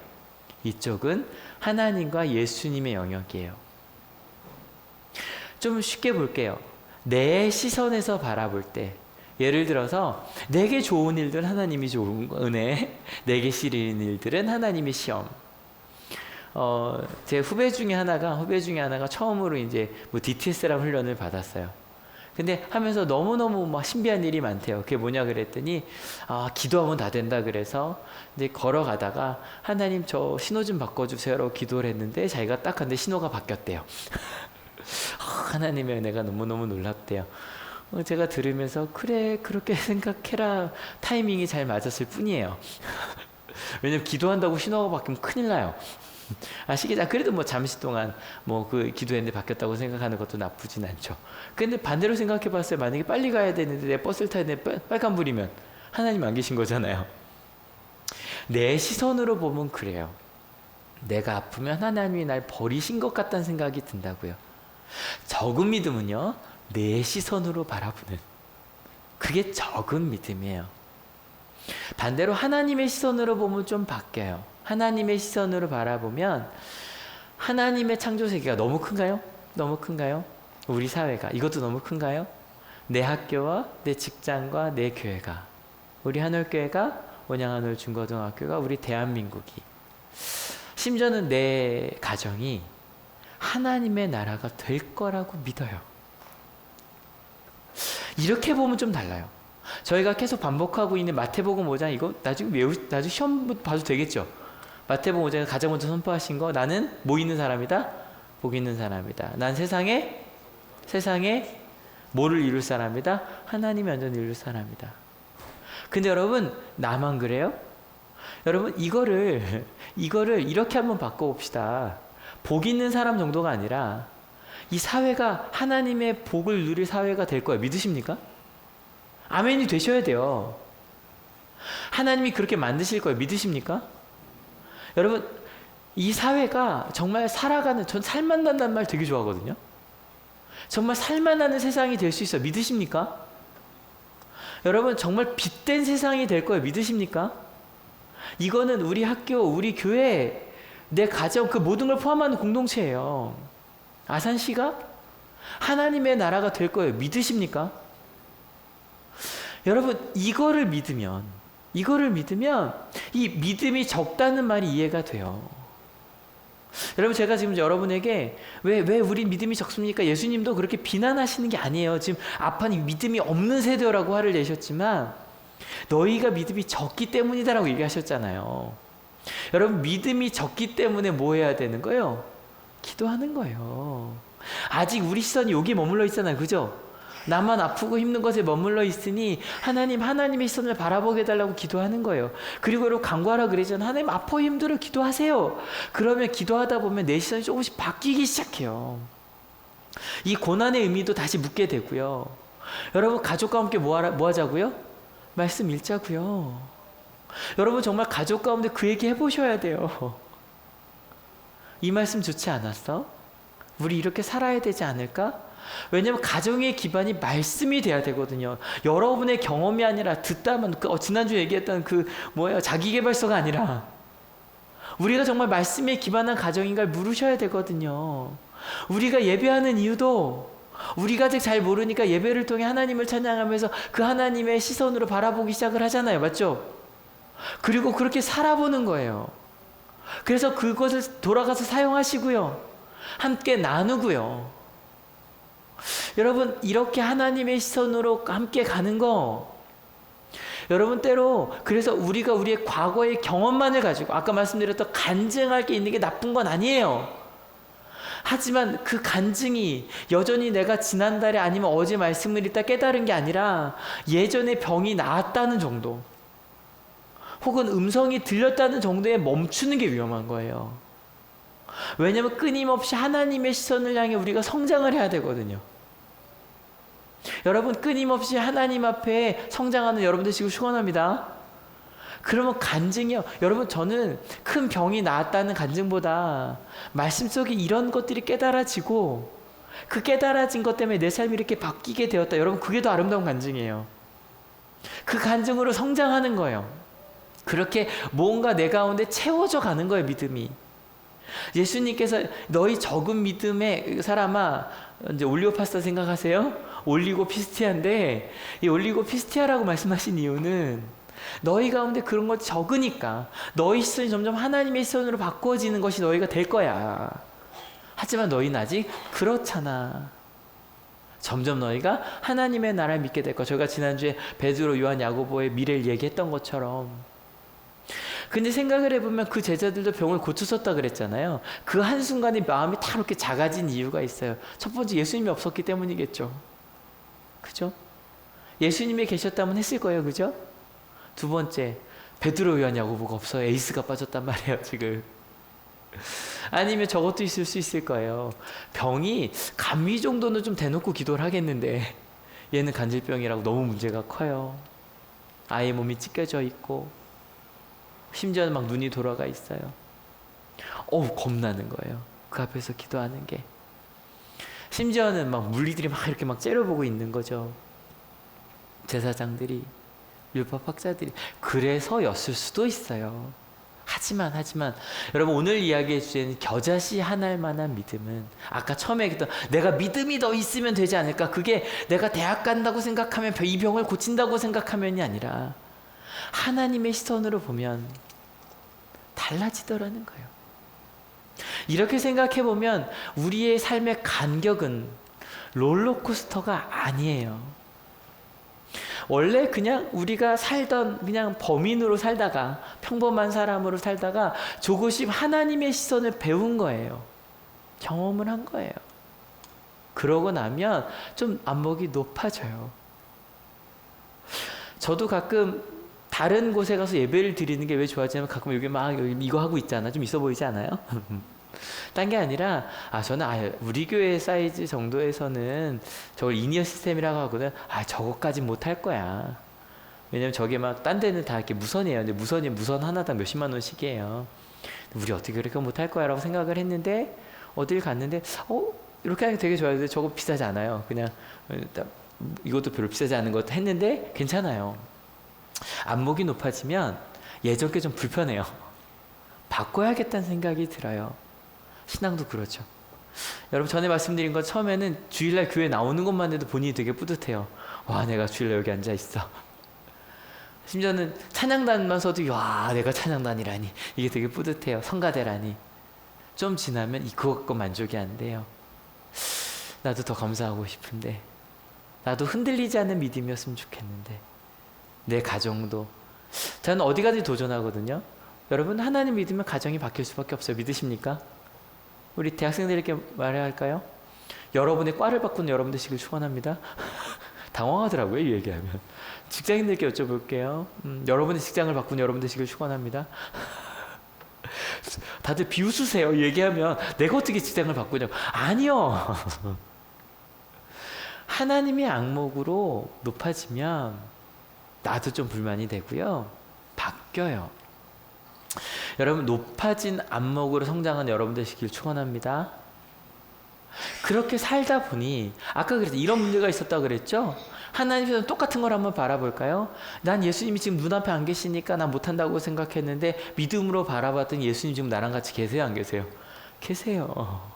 이쪽은 하나님과 예수님의 영역이에요. 좀 쉽게 볼게요. 내 시선에서 바라볼 때 예를 들어서 내게 좋은 일들은 하나님이 좋은 은혜, 내게 싫은 일들은 하나님의 시험. 제 후배 중에 하나가 처음으로 이제 뭐 DTS라는 훈련을 받았어요. 근데 하면서 너무너무 막 신비한 일이 많대요. 그게 뭐냐 그랬더니 기도하면 다 된다 그래서 이제 걸어가다가 하나님 저 신호 좀 바꿔주세요라고 기도를 했는데 자기가 딱 근데 신호가 바뀌었대요. 하나님의 은혜가 너무너무 놀랍대요. 제가 들으면서 그래 그렇게 생각해라 타이밍이 잘 맞았을 뿐이에요. 왜냐면 기도한다고 신호가 바뀌면 큰일 나요. 아시겠죠? 그래도 뭐 잠시 동안 뭐 그 기도했는데 바뀌었다고 생각하는 것도 나쁘진 않죠. 근데 반대로 생각해 봤어요. 만약에 빨리 가야 되는데 내 버스를 타야 되는데 빨간불이면 하나님 안 계신 거잖아요. 내 시선으로 보면 그래요. 내가 아프면 하나님이 날 버리신 것 같다는 생각이 든다고요. 적은 믿음은요, 내 시선으로 바라보는, 그게 적은 믿음이에요. 반대로 하나님의 시선으로 보면 좀 바뀌어요. 하나님의 시선으로 바라보면 하나님의 창조 세계가 너무 큰가요? 너무 큰가요? 우리 사회가 이것도 너무 큰가요? 내 학교와 내 직장과 내 교회가, 우리 한올교회가, 원양한올 중고등학교가, 우리 대한민국이, 심지어는 내 가정이 하나님의 나라가 될 거라고 믿어요. 이렇게 보면 좀 달라요. 저희가 계속 반복하고 있는 마태복음 5장, 이거 나중에 시험 봐도 되겠죠? 마태복음 5장에 가장 먼저 선포하신 거, 나는 뭐 있는 사람이다? 복 있는 사람이다. 난 세상에 뭐를 이룰 사람이다? 하나님이 완전히 이룰 사람이다. 근데 여러분, 나만 그래요? 여러분, 이거를 이렇게 한번 바꿔봅시다. 복 있는 사람 정도가 아니라 이 사회가 하나님의 복을 누릴 사회가 될 거예요. 믿으십니까? 아멘이 되셔야 돼요. 하나님이 그렇게 만드실 거예요. 믿으십니까? 여러분, 이 사회가 정말 살아가는, 전 살만난다는 말 되게 좋아하거든요. 정말 살만하는 세상이 될 수 있어요. 믿으십니까? 여러분, 정말 빛된 세상이 될 거예요. 믿으십니까? 이거는 우리 학교, 우리 교회, 내 가정, 그 모든 걸 포함하는 공동체예요. 아산시가 하나님의 나라가 될 거예요. 믿으십니까? 여러분, 이거를 믿으면 이 믿음이 적다는 말이 이해가 돼요. 여러분, 제가 지금 여러분에게 왜 우리 믿음이 적습니까? 예수님도 그렇게 비난하시는 게 아니에요. 지금 아파니 믿음이 없는 세대라고 화를 내셨지만 너희가 믿음이 적기 때문이다라고 얘기하셨잖아요. 여러분, 믿음이 적기 때문에 뭐 해야 되는 거예요? 기도하는 거예요. 아직 우리 시선이 여기에 머물러 있잖아요. 그죠? 나만 아프고 힘든 것에 머물러 있으니 하나님의 시선을 바라보게 해달라고 기도하는 거예요. 그리고 여러분, 간구하라 그러잖아요. 하나님, 아파 힘들어 기도하세요. 그러면 기도하다 보면 내 시선이 조금씩 바뀌기 시작해요. 이 고난의 의미도 다시 묻게 되고요. 여러분, 가족과 함께 뭐 하자고요? 말씀 읽자고요. 여러분, 정말 가족 가운데 그 얘기 해보셔야 돼요. 이 말씀 좋지 않았어? 우리 이렇게 살아야 되지 않을까? 왜냐면 가정의 기반이 말씀이 돼야 되거든요. 여러분의 경험이 아니라 듣다만, 지난주에 얘기했던 자기계발서가 아니라 우리가 정말 말씀에 기반한 가정인가를 물으셔야 되거든요. 우리가 예배하는 이유도 우리가 아직 잘 모르니까 예배를 통해 하나님을 찬양하면서 그 하나님의 시선으로 바라보기 시작을 하잖아요. 맞죠? 그리고 그렇게 살아보는 거예요. 그래서 그것을 돌아가서 사용하시고요. 함께 나누고요. 여러분, 이렇게 하나님의 시선으로 함께 가는 거, 여러분, 때로 그래서 우리가 우리의 과거의 경험만을 가지고, 아까 말씀드렸던 간증할 게 있는 게 나쁜 건 아니에요. 하지만 그 간증이 여전히 내가 지난달에 아니면 어제 말씀을 읽다 깨달은 게 아니라 예전에 병이 나았다는 정도, 혹은 음성이 들렸다는 정도에 멈추는 게 위험한 거예요. 왜냐하면 끊임없이 하나님의 시선을 향해 우리가 성장을 해야 되거든요. 여러분, 끊임없이 하나님 앞에 성장하는 여러분 되시고 축원합니다. 그러면 간증이요. 여러분, 저는 큰 병이 나았다는 간증보다 말씀 속에 이런 것들이 깨달아지고 그 깨달아진 것 때문에 내 삶이 이렇게 바뀌게 되었다. 여러분, 그게 더 아름다운 간증이에요. 그 간증으로 성장하는 거예요. 그렇게 뭔가 내 가운데 채워져 가는 거예요, 믿음이. 예수님께서 너희 적은 믿음의 사람아, 이제 올리고 파스타 생각하세요? 올리고 피스티아인데, 이 올리고 피스티아라고 말씀하신 이유는 너희 가운데 그런 것 적으니까 너희 시선이 점점 하나님의 시선으로 바꿔지는 것이 너희가 될 거야. 하지만 너희는 아직 그렇잖아. 점점 너희가 하나님의 나라를 믿게 될 거야. 저희가 지난주에 베드로, 요한, 야고보의 미래를 얘기했던 것처럼 근데 생각을 해보면 그 제자들도 병을 고쳤었다 그랬잖아요. 그 한순간에 마음이 다 이렇게 작아진 이유가 있어요. 첫 번째, 예수님이 없었기 때문이겠죠. 그죠? 예수님이 계셨다면 했을 거예요. 그죠? 두 번째, 베드로, 요한, 야고보가 없어요. 에이스가 빠졌단 말이에요, 지금. 아니면 저것도 있을 수 있을 거예요. 병이 감기 정도는 좀 대놓고 기도를 하겠는데 얘는 간질병이라고 너무 문제가 커요. 아예 몸이 찢겨져 있고 심지어는 막 눈이 돌아가 있어요. 겁나는 거예요. 그 앞에서 기도하는 게. 심지어는 막 물리들이 막 이렇게 막 째려보고 있는 거죠. 제사장들이, 율법학자들이. 그래서였을 수도 있어요. 하지만 여러분, 오늘 이야기의 주제는 겨자씨 하나일 만한 믿음은, 아까 처음에 얘기했던 내가 믿음이 더 있으면 되지 않을까, 그게 내가 대학 간다고 생각하면, 이 병을 고친다고 생각하면이 아니라 하나님의 시선으로 보면 달라지더라는 거예요. 이렇게 생각해 보면 우리의 삶의 간격은 롤러코스터가 아니에요. 원래 그냥 우리가 살던 그냥 범인으로 살다가, 평범한 사람으로 살다가 조금씩 하나님의 시선을 배운 거예요. 경험을 한 거예요. 그러고 나면 좀 안목이 높아져요. 저도 가끔 다른 곳에 가서 예배를 드리는 게 왜 좋아지냐면, 가끔 여기 막 이거 하고 있잖아. 좀 있어 보이지 않아요? 딴 게 아니라, 저는 우리 교회 사이즈 정도에서는 저걸 이니어 시스템이라고 하거든. 저거까지 못 할 거야. 왜냐면 저게 막 딴 데는 다 이렇게 무선이에요. 근데 무선 하나당 몇십만 원씩이에요. 우리 어떻게 그렇게 못 할 거야 라고 생각을 했는데, 어딜 갔는데 이렇게 하는 게 되게 좋아요. 근데 저거 비싸지 않아요. 그냥 이것도 별로 비싸지 않은 것도 했는데 괜찮아요. 안목이 높아지면 예전 게 좀 불편해요. 바꿔야겠다는 생각이 들어요. 신앙도 그렇죠. 여러분, 전에 말씀드린 것, 처음에는 주일날 교회 나오는 것만 해도 본인이 되게 뿌듯해요. 와, 내가 주일날 여기 앉아 있어. 심지어는 찬양단만 서도, 와, 내가 찬양단이라니, 이게 되게 뿌듯해요. 성가대라니. 좀 지나면 그거 갖고 만족이 안 돼요. 나도 더 감사하고 싶은데, 나도 흔들리지 않는 믿음이었으면 좋겠는데, 내 가정도. 저는 어디 가든지 도전하거든요. 여러분, 하나님 믿으면 가정이 바뀔 수밖에 없어요. 믿으십니까? 우리 대학생들에게 말해야 할까요? 여러분의 과를 바꾸는 여러분 되시길 축원합니다. 당황하더라고요, 이 얘기하면. 직장인들께 여쭤볼게요. 여러분의 직장을 바꾸는 여러분 되시길 축원합니다. 다들 비웃으세요. 얘기하면 내가 어떻게 직장을 바꾸냐고. 아니요. 하나님의 안목으로 높아지면 나도 좀 불만이 되고요. 바뀌어요. 여러분, 높아진 안목으로 성장한 여러분 되시길 축원합니다. 그렇게 살다 보니, 아까 그랬죠. 이런 문제가 있었다고 그랬죠. 하나님께서는 똑같은 걸 한번 바라볼까요? 난 예수님이 지금 눈앞에 안 계시니까 난 못한다고 생각했는데, 믿음으로 바라봤더니 예수님 지금 나랑 같이 계세요, 안 계세요? 계세요.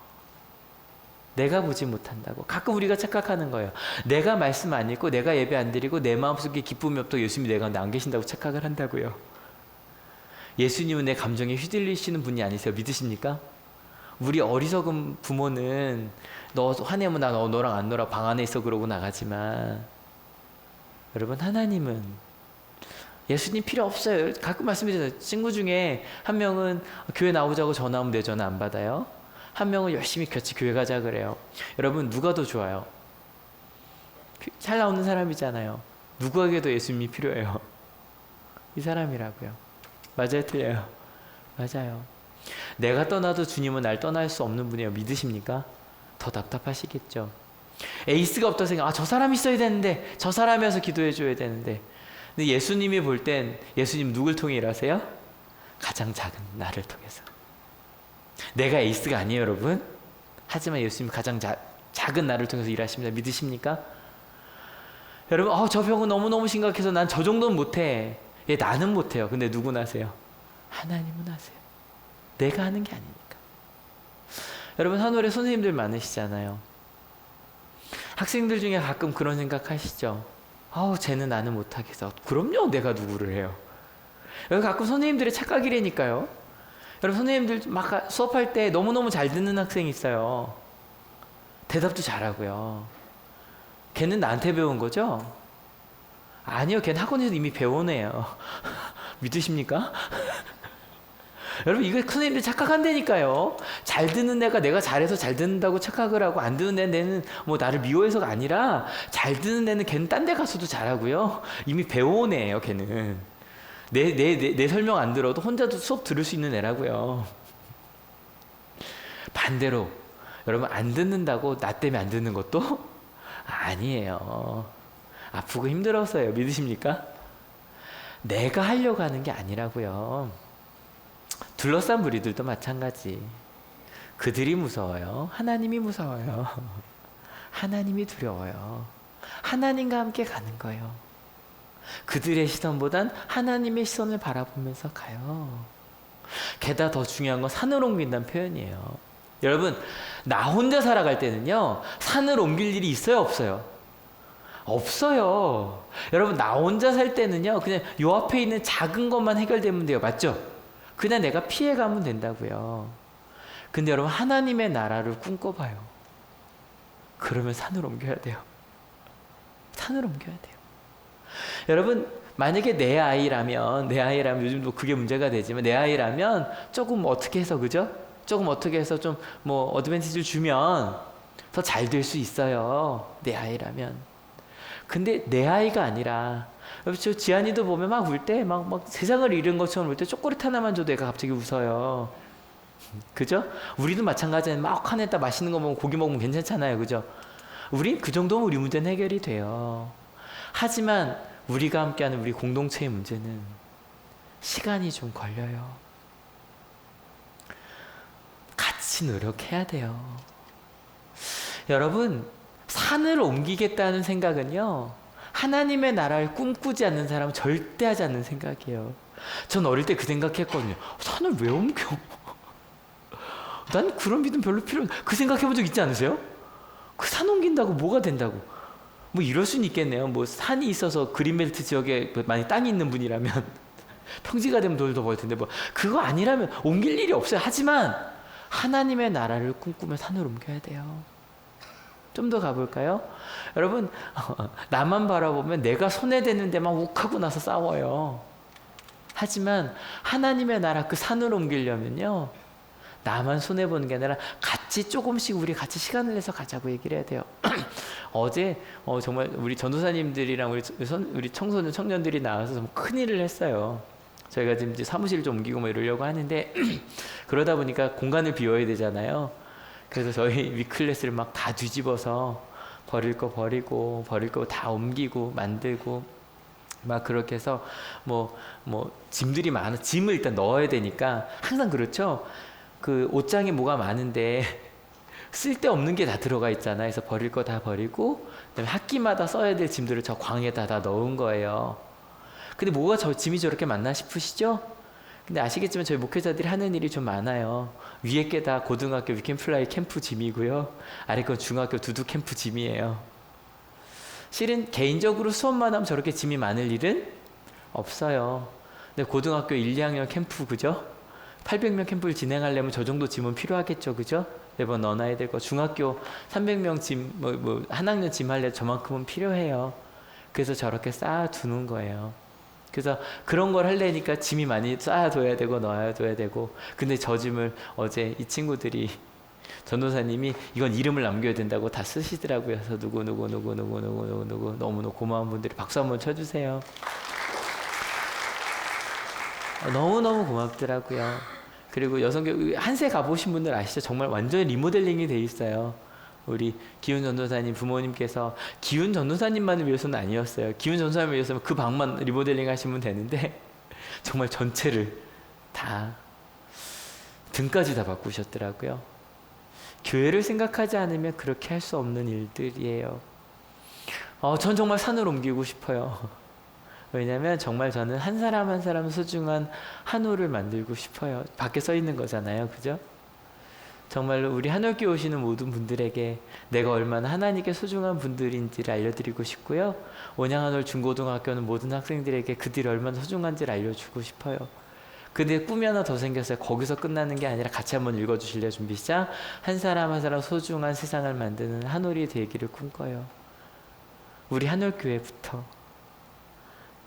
내가 보지 못한다고. 가끔 우리가 착각하는 거예요. 내가 말씀 안 읽고, 내가 예배 안 드리고, 내 마음속에 기쁨이 없다고 예수님이 내가 안 계신다고 착각을 한다고요. 예수님은 내 감정에 휘둘리시는 분이 아니세요. 믿으십니까? 우리 어리석은 부모는 너 화내면 나 너랑 안 놀아, 방 안에 있어, 그러고 나가지만, 여러분, 하나님은 예수님 필요 없어요. 가끔 말씀드리잖아요. 친구 중에 한 명은 교회 나오자고 전화 오면 내 전화 안 받아요. 한 명은 열심히 같이 교회 가자 그래요. 여러분, 누가 더 좋아요? 잘 나오는 사람이잖아요. 누구에게도 예수님이 필요해요. 이 사람이라고요. 맞아요, 틀려요? 맞아요. 내가 떠나도 주님은 날 떠날 수 없는 분이에요. 믿으십니까? 더 답답하시겠죠. 에이스가 없다고 생각, 저 사람 있어야 되는데, 저 사람이어서 기도해 줘야 되는데. 근데 예수님이 볼 땐, 예수님 누굴 통해 일하세요? 가장 작은 나를 통해서. 내가 에이스가 아니에요, 여러분. 하지만 예수님 가장 작은 나를 통해서 일하십니다. 믿으십니까? 여러분, 저 병은 너무너무 심각해서 난 저 정도는 못해. 나는 못해요. 근데 누구나 하세요? 하나님은 하세요. 내가 하는 게 아니니까. 여러분, 한올에 선생님들 많으시잖아요. 학생들 중에 가끔 그런 생각 하시죠? 쟤는 나는 못하겠어. 그럼요, 내가 누구를 해요. 여기 가끔 선생님들의 착각이라니까요. 여러분, 선생님들 막 수업할 때 너무너무 잘 듣는 학생이 있어요. 대답도 잘하고요. 걔는 나한테 배운 거죠? 아니요, 걔는 학원에서 이미 배운 애예요. 믿으십니까? 여러분 이거 큰일인데 착각한다니까요. 잘 듣는 애가 내가 잘해서 잘 듣는다고 착각을 하고 안 듣는 애는 뭐 나를 미워해서가 아니라 잘 듣는 애는 걔는 딴 데 가서도 잘하고요. 이미 배워온 애예요 걔는. 내 설명 안 들어도 혼자도 수업 들을 수 있는 애라고요. 반대로 여러분 안 듣는다고 나 때문에 안 듣는 것도 아니에요. 아프고 힘들어서요. 믿으십니까? 내가 하려고 하는 게 아니라고요. 둘러싼 무리들도 마찬가지. 그들이 무서워요. 하나님이 무서워요. 하나님이 두려워요. 하나님과 함께 가는 거예요. 그들의 시선보단 하나님의 시선을 바라보면서 가요. 게다가 더 중요한 건 산을 옮긴다는 표현이에요. 여러분 나 혼자 살아갈 때는요 산을 옮길 일이 있어요 없어요? 없어요. 여러분 나 혼자 살 때는요 그냥 요 앞에 있는 작은 것만 해결되면 돼요. 맞죠? 그냥 내가 피해가면 된다고요. 근데 여러분 하나님의 나라를 꿈꿔봐요. 그러면 산을 옮겨야 돼요. 산을 옮겨야 돼요. 여러분 만약에 내 아이라면 요즘도 그게 문제가 되지만 내 아이라면 조금 어떻게 해서 그죠? 조금 어떻게 해서 좀 뭐 어드밴티지를 주면 더 잘 될 수 있어요. 내 아이라면. 근데 내 아이가 아니라 저 지한이도 보면 막 울 때 막 세상을 잃은 것처럼 울 때 초콜릿 하나만 줘도 애가 갑자기 웃어요. 그죠? 우리도 마찬가지예요. 막 화냈다 맛있는 거 먹으면 고기 먹으면 괜찮잖아요. 그죠? 우리 그 정도면 우리 문제는 해결이 돼요. 하지만 우리가 함께하는 우리 공동체의 문제는 시간이 좀 걸려요. 같이 노력해야 돼요. 여러분 산을 옮기겠다는 생각은요 하나님의 나라를 꿈꾸지 않는 사람은 절대 하지 않는 생각이에요. 전 어릴 때 그 생각했거든요. 산을 왜 옮겨? 난 그런 믿음 별로 필요 없어. 그 생각해본 적 있지 않으세요? 그 산 옮긴다고 뭐가 된다고? 뭐 이럴 수는 있겠네요. 뭐 산이 있어서 그린벨트 지역에 많이 땅이 있는 분이라면 평지가 되면 돈을 더 벌 텐데 뭐 그거 아니라면 옮길 일이 없어요. 하지만 하나님의 나라를 꿈꾸며 산을 옮겨야 돼요. 좀 더 가볼까요? 여러분 나만 바라보면 내가 손해되는 데만 욱하고 나서 싸워요. 하지만 하나님의 나라 그 산을 옮기려면요 나만 손해보는 게 아니라 같이 조금씩 우리 같이 시간을 내서 가자고 얘기를 해야 돼요. 어제 정말 우리 전도사님들이랑 우리 청소년 청년들이 나와서 좀 큰일을 했어요. 저희가 지금 이제 사무실을 좀 옮기고 뭐 이러려고 하는데 그러다 보니까 공간을 비워야 되잖아요. 그래서 저희 위클래스를 막 다 뒤집어서 버릴 거 버리고 버릴 거 다 옮기고 만들고 막 그렇게 해서 뭐 짐들이 많아. 짐을 일단 넣어야 되니까 항상 그렇죠. 그 옷장에 뭐가 많은데 쓸데없는 게 다 들어가 있잖아요. 그래서 버릴 거 다 버리고 그다음에 학기마다 써야 될 짐들을 저 광에다 다 넣은 거예요. 근데 뭐가 저 짐이 저렇게 많나 싶으시죠? 근데 아시겠지만 저희 목회자들이 하는 일이 좀 많아요. 위에 게 다 고등학교 위켄플라이 캠프 짐이고요. 아래 건 중학교 두두 캠프 짐이에요. 실은 개인적으로 수업만 하면 저렇게 짐이 많을 일은 없어요. 근데 고등학교 1, 2학년 캠프 그죠? 800명 캠프를 진행하려면 저 정도 짐은 필요하겠죠. 그죠? 매번 넣어놔야 될 거. 중학교 300명 짐, 한 학년 짐 할래 저만큼은 필요해요. 그래서 저렇게 쌓아두는 거예요. 그래서 그런 걸 하려니까 짐이 많이 쌓아둬야 되고 넣어둬야 되고. 근데 저 짐을 어제 이 친구들이 전도사님이 이건 이름을 남겨야 된다고 다 쓰시더라고요. 그래서 누구 너무너무 고마운 분들이 박수 한번 쳐주세요. 너무너무 고맙더라고요. 그리고 여성교육 한세 가보신 분들 아시죠? 정말 완전히 리모델링이 돼 있어요. 우리 기훈 전도사님 부모님께서 기훈 전도사님만을 위해서는 아니었어요. 기훈 전도사님을 위해서는 그 방만 리모델링 하시면 되는데 정말 전체를 다 등까지 다 바꾸셨더라고요. 교회를 생각하지 않으면 그렇게 할 수 없는 일들이에요. 전 정말 산을 옮기고 싶어요. 왜냐면 정말 저는 한 사람 한 사람 소중한 한우를 만들고 싶어요. 밖에 써 있는 거잖아요. 그죠? 정말로 우리 한올교회 오시는 모든 분들에게 내가 얼마나 하나님께 소중한 분들인지를 알려드리고 싶고요. 온양한올 중고등학교는 모든 학생들에게 그들이 얼마나 소중한지를 알려주고 싶어요. 근데 꿈이 하나 더 생겼어요. 거기서 끝나는 게 아니라 같이 한번 읽어주실래요? 준비 시작. 한 사람 한 사람 소중한 세상을 만드는 한올이 되기를 꿈꿔요. 우리 한올교회부터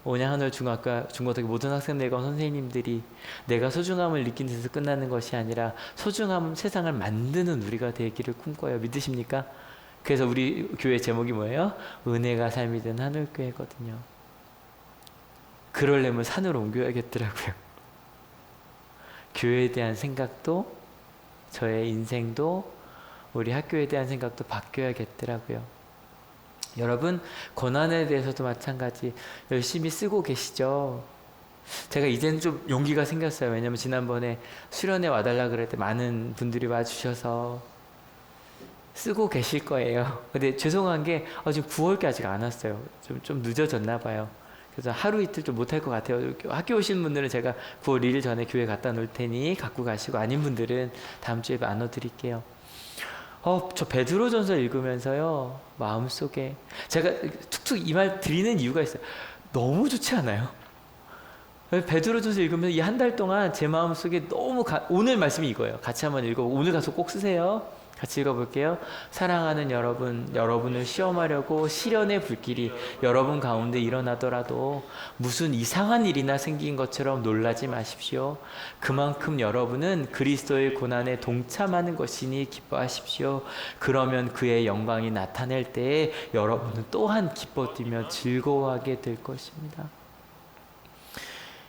온양하늘 중고등학교 모든 학생들과 선생님들이 내가 소중함을 느낀 데서 끝나는 것이 아니라 소중함 세상을 만드는 우리가 되기를 꿈꿔요. 믿으십니까? 그래서 우리 교회 제목이 뭐예요? 은혜가 삶이 된 하늘교회거든요. 그러려면 산으로 옮겨야겠더라고요. 교회에 대한 생각도 저의 인생도 우리 학교에 대한 생각도 바뀌어야겠더라고요. 여러분, 고난에 대해서도 마찬가지 열심히 쓰고 계시죠? 제가 이제는 좀 용기가 생겼어요. 왜냐면 지난번에 수련회 와달라 그럴 때 많은 분들이 와주셔서 쓰고 계실 거예요. 근데 죄송한 게 지금 9월께 아직 안 왔어요. 좀 늦어졌나 봐요. 그래서 하루 이틀 좀 못할 것 같아요. 학교 오신 분들은 제가 9월 1일 전에 교회 갖다 놓을 테니 갖고 가시고, 아닌 분들은 다음 주에 나눠드릴게요. 저 베드로전서 읽으면서요, 마음속에 제가 툭툭 이 말 드리는 이유가 있어요. 너무 좋지 않아요? 베드로전서 읽으면서 이 한 달 동안 제 마음속에 너무 오늘 말씀이 이거예요. 같이 한번 읽어보고 오늘 가서 꼭 쓰세요. 같이 읽어볼게요. 사랑하는 여러분, 여러분을 시험하려고 시련의 불길이 여러분 가운데 일어나더라도 무슨 이상한 일이나 생긴 것처럼 놀라지 마십시오. 그만큼 여러분은 그리스도의 고난에 동참하는 것이니 기뻐하십시오. 그러면 그의 영광이 나타날 때에 여러분은 또한 기뻐 뛰며 즐거워하게 될 것입니다.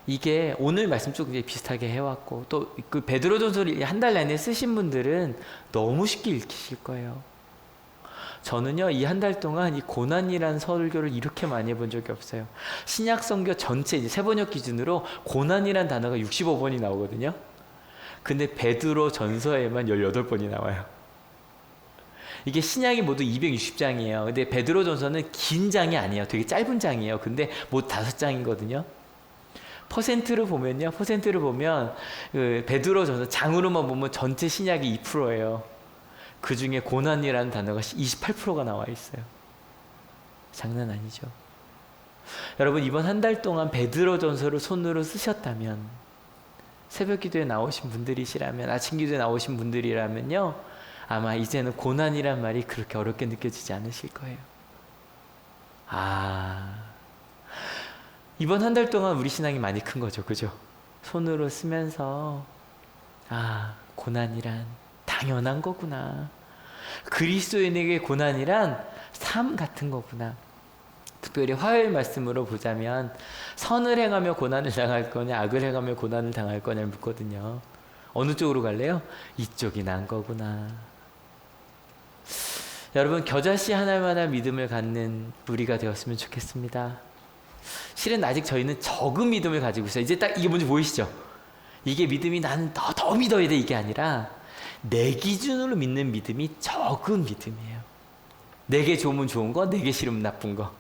이게 오늘 말씀 쭉 이제 비슷하게 해왔고, 또 그 베드로전서를 한 달 내내 쓰신 분들은 너무 쉽게 읽히실 거예요. 저는요, 이 한 달 동안 이 고난이라는 설교를 이렇게 많이 해본 적이 없어요. 신약 성경 전체 이제 세번역 기준으로 고난이라는 단어가 65번이 나오거든요. 근데 베드로 전서에만 18번이 나와요. 이게 신약이 모두 260장이에요. 근데 베드로 전서는 긴 장이 아니에요. 되게 짧은 장이에요. 근데 모두 5장이거든요. 퍼센트를 보면 그 베드로전서 장으로만 보면 전체 신약이 2%예요. 그 중에 고난이라는 단어가 28%가 나와 있어요. 장난 아니죠. 여러분, 이번 한 달 동안 베드로전서를 손으로 쓰셨다면, 새벽기도에 나오신 분들이시라면, 아침기도에 나오신 분들이라면요, 아마 이제는 고난이란 말이 그렇게 어렵게 느껴지지 않으실 거예요. 이번 한 달 동안 우리 신앙이 많이 큰 거죠. 그죠? 손으로 쓰면서 고난이란 당연한 거구나. 그리스도인에게 고난이란 삶 같은 거구나. 특별히 화요일 말씀으로 보자면 선을 행하며 고난을 당할 거냐, 악을 행하며 고난을 당할 거냐를 묻거든요. 어느 쪽으로 갈래요? 이쪽이 난 거구나. 여러분, 겨자씨 하나마다 믿음을 갖는 우리가 되었으면 좋겠습니다. 실은 아직 저희는 적은 믿음을 가지고 있어요. 이제 딱 이게 뭔지 보이시죠? 이게 믿음이 나는 더 믿어야 돼, 이게 아니라 내 기준으로 믿는 믿음이 적은 믿음이에요. 내게 좋으면 좋은 거, 내게 싫으면 나쁜 거.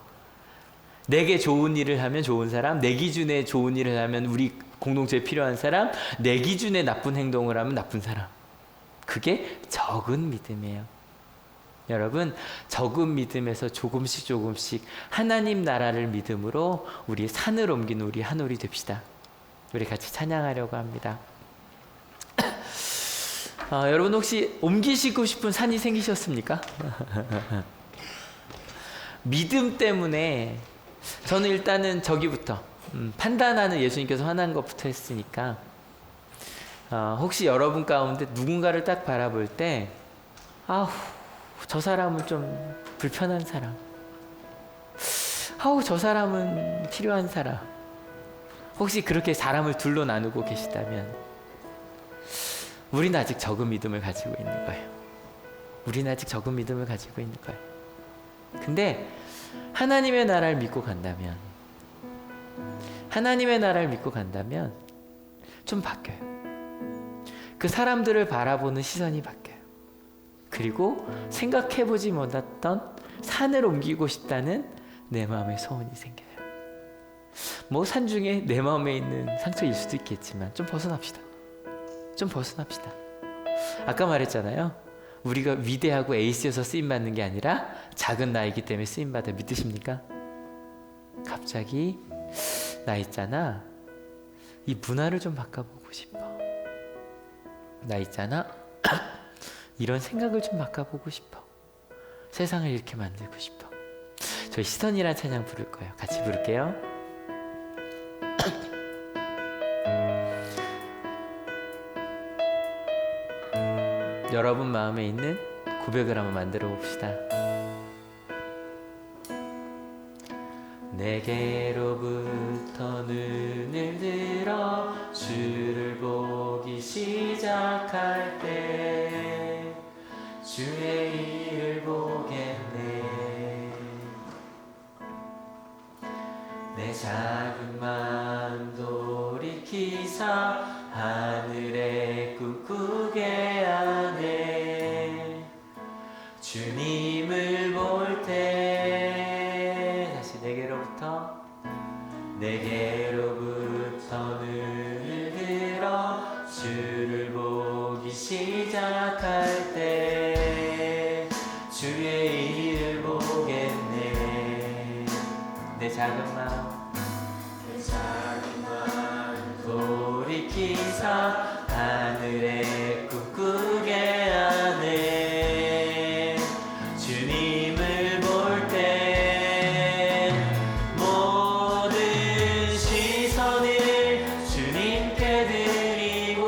내게 좋은 일을 하면 좋은 사람, 내 기준에 좋은 일을 하면 우리 공동체에 필요한 사람, 내 기준에 나쁜 행동을 하면 나쁜 사람. 그게 적은 믿음이에요. 여러분, 적은 믿음에서 조금씩 하나님 나라를 믿음으로 우리 산을 옮기는 우리 한올이 됩시다. 우리 같이 찬양하려고 합니다. 여러분, 혹시 옮기시고 싶은 산이 생기셨습니까? 믿음 때문에 저는 일단은 저기부터 판단하는 예수님께서 화난 것부터 했으니까, 혹시 여러분 가운데 누군가를 딱 바라볼 때 저 사람은 좀 불편한 사람, 저 사람은 필요한 사람, 혹시 그렇게 사람을 둘로 나누고 계시다면 우리는 아직 적은 믿음을 가지고 있는 거예요. 우리는 아직 적은 믿음을 가지고 있는 거예요. 근데 하나님의 나라를 믿고 간다면, 하나님의 나라를 믿고 간다면 좀 바뀌어요. 그 사람들을 바라보는 시선이 바뀌어요. 그리고 생각해보지 못했던 산을 옮기고 싶다는 내 마음의 소원이 생겨요. 뭐 산 중에 내 마음에 있는 상처일 수도 있겠지만 좀 벗어납시다. 좀 벗어납시다. 아까 말했잖아요. 우리가 위대하고 에이스여서 쓰임받는 게 아니라 작은 나이기 때문에 쓰임받아. 믿으십니까? 갑자기 나 있잖아, 이 문화를 좀 바꿔보고 싶어. 나 있잖아, 이런 생각을 좀 바꿔보고 싶어. 세상을 이렇게 만들고 싶어. 저희 시선이란 찬양 부를 거예요. 같이 부를게요. 여러분 마음에 있는 고백을 한번 만들어 봅시다. 내게로부터 눈을 들어 주를 보기 시작할 때 주의 일을 보겠네. 내 작은 마음 돌이키사 하늘에 꿈꾸게 하네. 주님을 볼 때 다시 내게로부터 눈을 들어 주를 보기 시작할 때 주의 일을 보겠네. 내 작은 마음 돌이키사 하늘에 꿈꾸게 하네. 주님을 볼 때 모든 시선을 주님께 드리고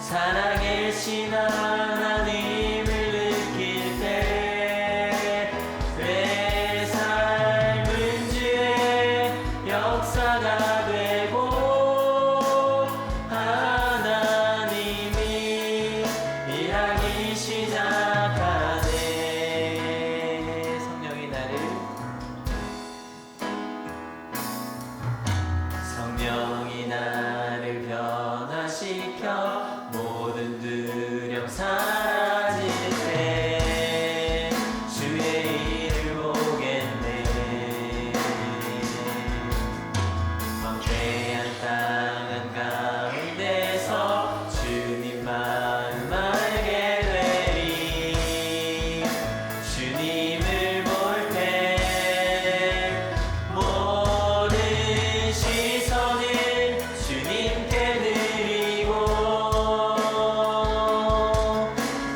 살아계신 하나님을 느낄 때 내 삶은 주의 역사가 되고 하나님이 일하기 시작하네. 성령이 나를 변화시켜 모든 두려움 사라질 때 주의 일을 보겠네. 황폐한 땅 한가운데서 주님만 알게 되리. 주님을 볼 때 모든 시선을 주님께 드리고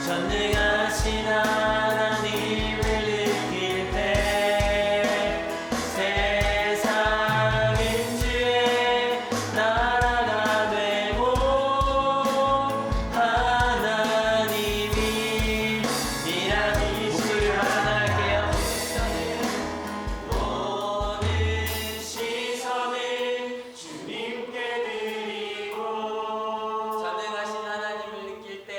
전능하신 하나님을 느낄 때 세상은 주의 나라가 되고 하나님이 일하기 목소리를 하나할게요. 모든 시선을 주님께 드리고 전능하신 하나님을 느낄 때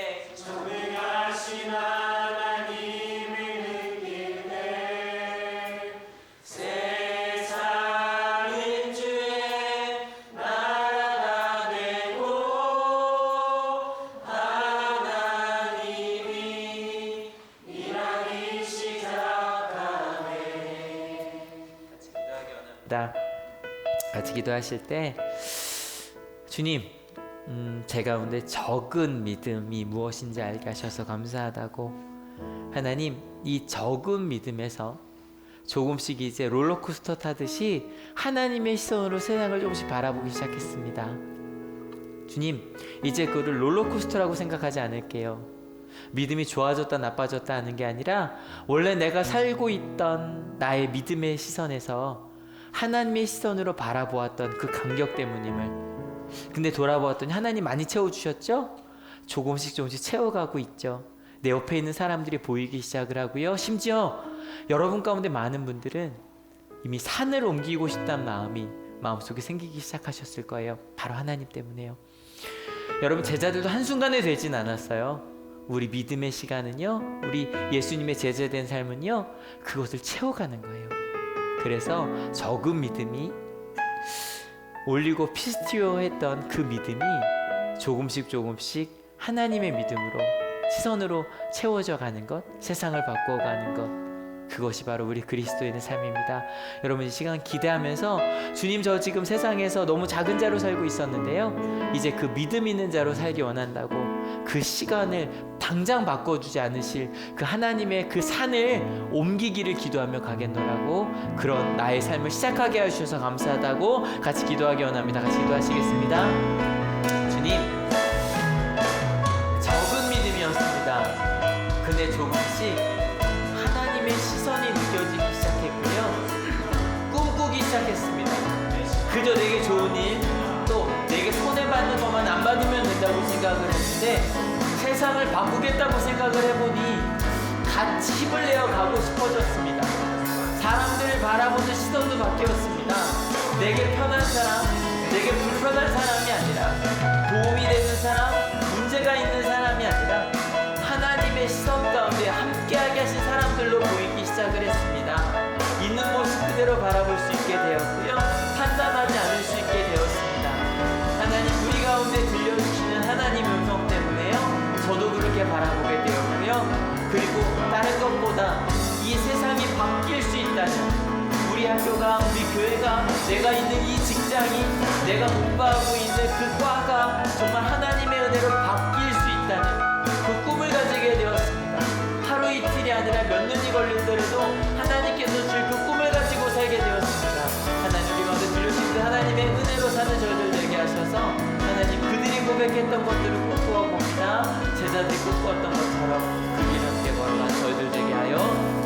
세상은 주의 나라가 되고 하나님이 일하기 시작하네. 같이 기도하실 때 주님, 제 가운데 적은 믿음이 무엇인지 알게 하셔서 감사하다고. 하나님, 이 적은 믿음에서 조금씩 이제 롤러코스터 타듯이 하나님의 시선으로 세상을 조금씩 바라보기 시작했습니다. 주님, 이제 그를 롤러코스터라고 생각하지 않을게요. 믿음이 좋아졌다 나빠졌다 하는 게 아니라 원래 내가 살고 있던 나의 믿음의 시선에서 하나님의 시선으로 바라보았던 그 간격 때문임을, 근데 돌아보았더니 하나님 많이 채워주셨죠? 조금씩 채워가고 있죠. 내 옆에 있는 사람들이 보이기 시작을 하고요. 심지어 여러분 가운데 많은 분들은 이미 산을 옮기고 싶다는 마음이 마음속에 생기기 시작하셨을 거예요. 바로 하나님 때문에요. 여러분, 제자들도 한순간에 되진 않았어요. 우리 믿음의 시간은요, 우리 예수님의 제자된 삶은요, 그것을 채워가는 거예요. 그래서 적은 믿음이 올리고 피스티오했던 그 믿음이 조금씩 하나님의 믿음으로, 시선으로 채워져 가는 것, 세상을 바꿔가는 것, 그것이 바로 우리 그리스도인의 삶입니다. 여러분, 이 시간 기대하면서 주님, 저 지금 세상에서 너무 작은 자로 살고 있었는데요, 이제 그 믿음 있는 자로 살기 원한다고, 그 시간을 당장 바꿔주지 않으실 그 하나님의 그 산을 옮기기를 기도하며 가겠노라고, 그런 나의 삶을 시작하게 해주셔서 감사하다고 같이 기도하기 원합니다. 같이 기도하시겠습니다. 주님, 적은 믿음이었습니다. 근데 조금씩 하나님의 시선이 느껴지기 시작했고요, 꿈꾸기 시작했습니다. 그저 내게 좋은 일, 또 내게 손해받는 것만 안 받으면 된다고 생각을 했는데 세상을 바꾸겠다고 생각을 해보니 같이 힘을 내어 가고 싶어졌습니다. 사람들을 바라보는 시선도 바뀌었습니다. 내게 편한 사람, 내게 불편한 사람이 아니라 도움이 되는 사람, 문제가 있는 사람이 아니라 하나님의 시선 가운데 함께하게 하신 사람들로 보이기 시작을 했습니다. 있는 모습 그대로 바라볼 수 있게 되었고요. 판단하지 않을 수 있게 되었습니다. 하나님 우리 가운데 들려주시는 하나님의 음성 때문에요. 저도 그렇게 바라보게 되었고요. 그리고 다른 것보다 이 세상이 바뀔 수 있다는 우리 학교가, 우리 교회가, 내가 있는 이 직장이, 내가 공부하고 있는 그 과가 정말 하나님의 은혜로 바뀔 수 있다는 그 꿈을 가지게 되었습니다. 하루 이틀이 아니라 몇 년이 걸리더라도 하나님께서 줄 그 꿈을 가지고 살게 되었습니다. 하나님 우리 가운데 들려주신 그 하나님의 은혜로 사는 저희들 되게 하셔서 하나님 그들이 고백했던 것들을 꿈꾸어 봅니다. 제자들이 꿈꾸었던 것처럼 그 길 함께 걸어간 저희들 되게 하여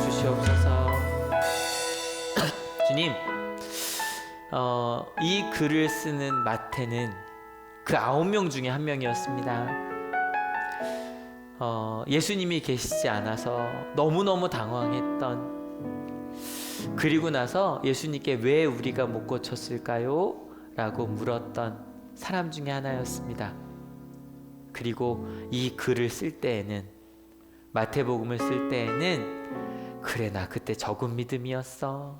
주시옵소서. 주님, 이 글을 쓰는 마태는 그 9명 중에 한 명이었습니다. 예수님이 계시지 않아서 너무너무 당황했던, 그리고 나서 예수님께 왜 우리가 못 고쳤을까요? 라고 물었던 사람 중에 하나였습니다. 그리고 이 글을 쓸 때에는, 마태복음을 쓸 때에는 그래 나 그때 적은 믿음이었어,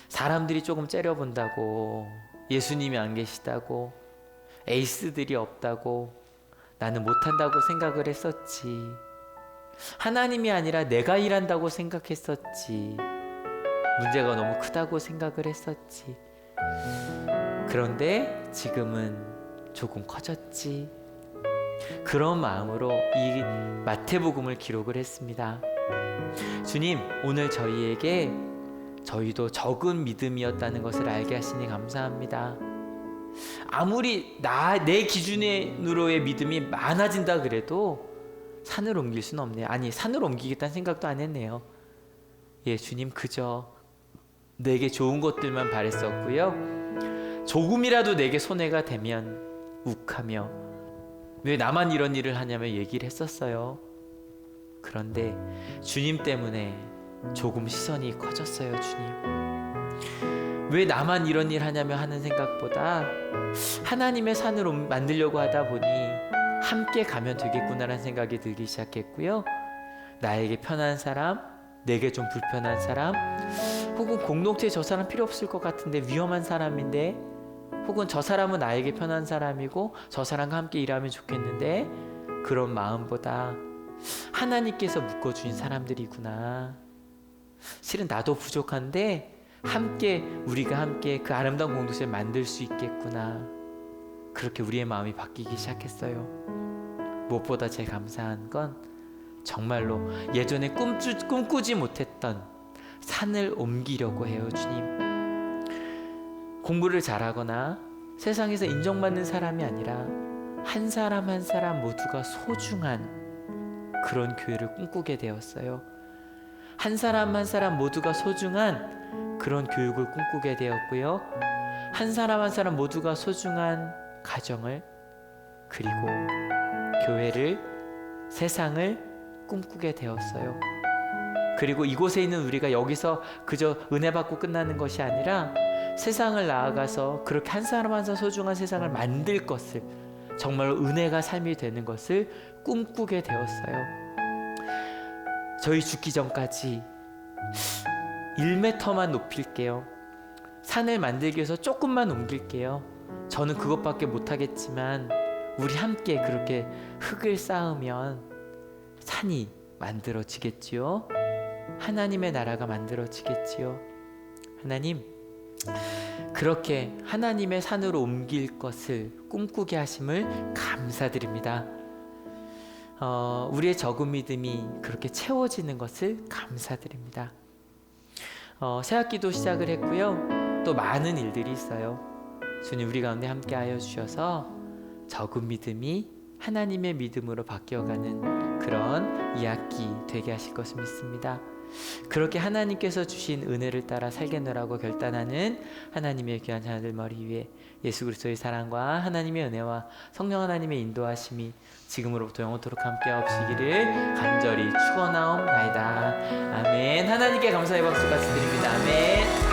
사람들이 조금 째려본다고, 예수님이 안 계시다고, 에이스들이 없다고, 나는 못한다고 생각을 했었지, 하나님이 아니라 내가 일한다고 생각했었지, 문제가 너무 크다고 생각을 했었지. 그런데 지금은 조금 커졌지. 그런 마음으로 이 마태복음을 기록을 했습니다. 주님, 오늘 저희에게 저희도 적은 믿음이었다는 것을 알게 하시니 감사합니다. 아무리 내 기준으로의 믿음이 많아진다 그래도 산을 옮길 수는 없네요. 아니, 산을 옮기겠다는 생각도 안 했네요. 예, 주님 그저 내게 좋은 것들만 바랬었고요. 조금이라도 내게 손해가 되면 욱하며 왜 나만 이런 일을 하냐며 얘기를 했었어요. 그런데 주님 때문에 조금 시선이 커졌어요. 주님, 왜 나만 이런 일 하냐며 하는 생각보다 하나님의 산을 만들려고 하다 보니 함께 가면 되겠구나라는 생각이 들기 시작했고요. 나에게 편한 사람, 내게 좀 불편한 사람, 혹은 공동체에 저 사람 필요 없을 것 같은데 위험한 사람인데, 혹은 저 사람은 나에게 편한 사람이고 저 사람과 함께 일하면 좋겠는데, 그런 마음보다 하나님께서 묶어주신 사람들이구나, 실은 나도 부족한데 우리가 함께 그 아름다운 공동체를 만들 수 있겠구나, 그렇게 우리의 마음이 바뀌기 시작했어요. 무엇보다 제일 감사한 건 정말로 예전에 꿈꾸지 못했던 산을 옮기려고 해요. 주님, 공부를 잘하거나 세상에서 인정받는 사람이 아니라 한 사람 한 사람 모두가 소중한 그런 교회를 꿈꾸게 되었어요. 한 사람 한 사람 모두가 소중한 그런 교육을 꿈꾸게 되었고요. 한 사람 한 사람 모두가 소중한 가정을, 그리고 교회를, 세상을 꿈꾸게 되었어요. 그리고 이곳에 있는 우리가 여기서 그저 은혜 받고 끝나는 것이 아니라 세상을 나아가서 그렇게 한 사람 한 사람 소중한 세상을 만들 것을, 정말로 은혜가 삶이 되는 것을 꿈꾸게 되었어요. 저희 죽기 전까지 1m만 높일게요, 산을 만들기 위해서 조금만 옮길게요, 저는 그것밖에 못하겠지만 우리 함께 그렇게 흙을 쌓으면 산이 만들어지겠지요. 하나님의 나라가 만들어지겠지요. 하나님, 그렇게 하나님의 산으로 옮길 것을 꿈꾸게 하심을 감사드립니다. 우리의 적은 믿음이 그렇게 채워지는 것을 감사드립니다. 새학기도 시작을 했고요. 또 많은 일들이 있어요. 주님, 우리 가운데 함께하여 주셔서 적은 믿음이 하나님의 믿음으로 바뀌어가는 그런 2학기 되게 하실 것을 믿습니다. 그렇게 하나님께서 주신 은혜를 따라 살겠노라고 결단하는 하나님의 귀한 자녀들 머리 위에 예수 그리스도의 사랑과 하나님의 은혜와 성령 하나님의 인도하심이 지금으로부터 영원토록 함께 하시기를 간절히 축원하옵나이다. 아멘. 하나님께 감사의 박수 같이 드립니다. 아멘.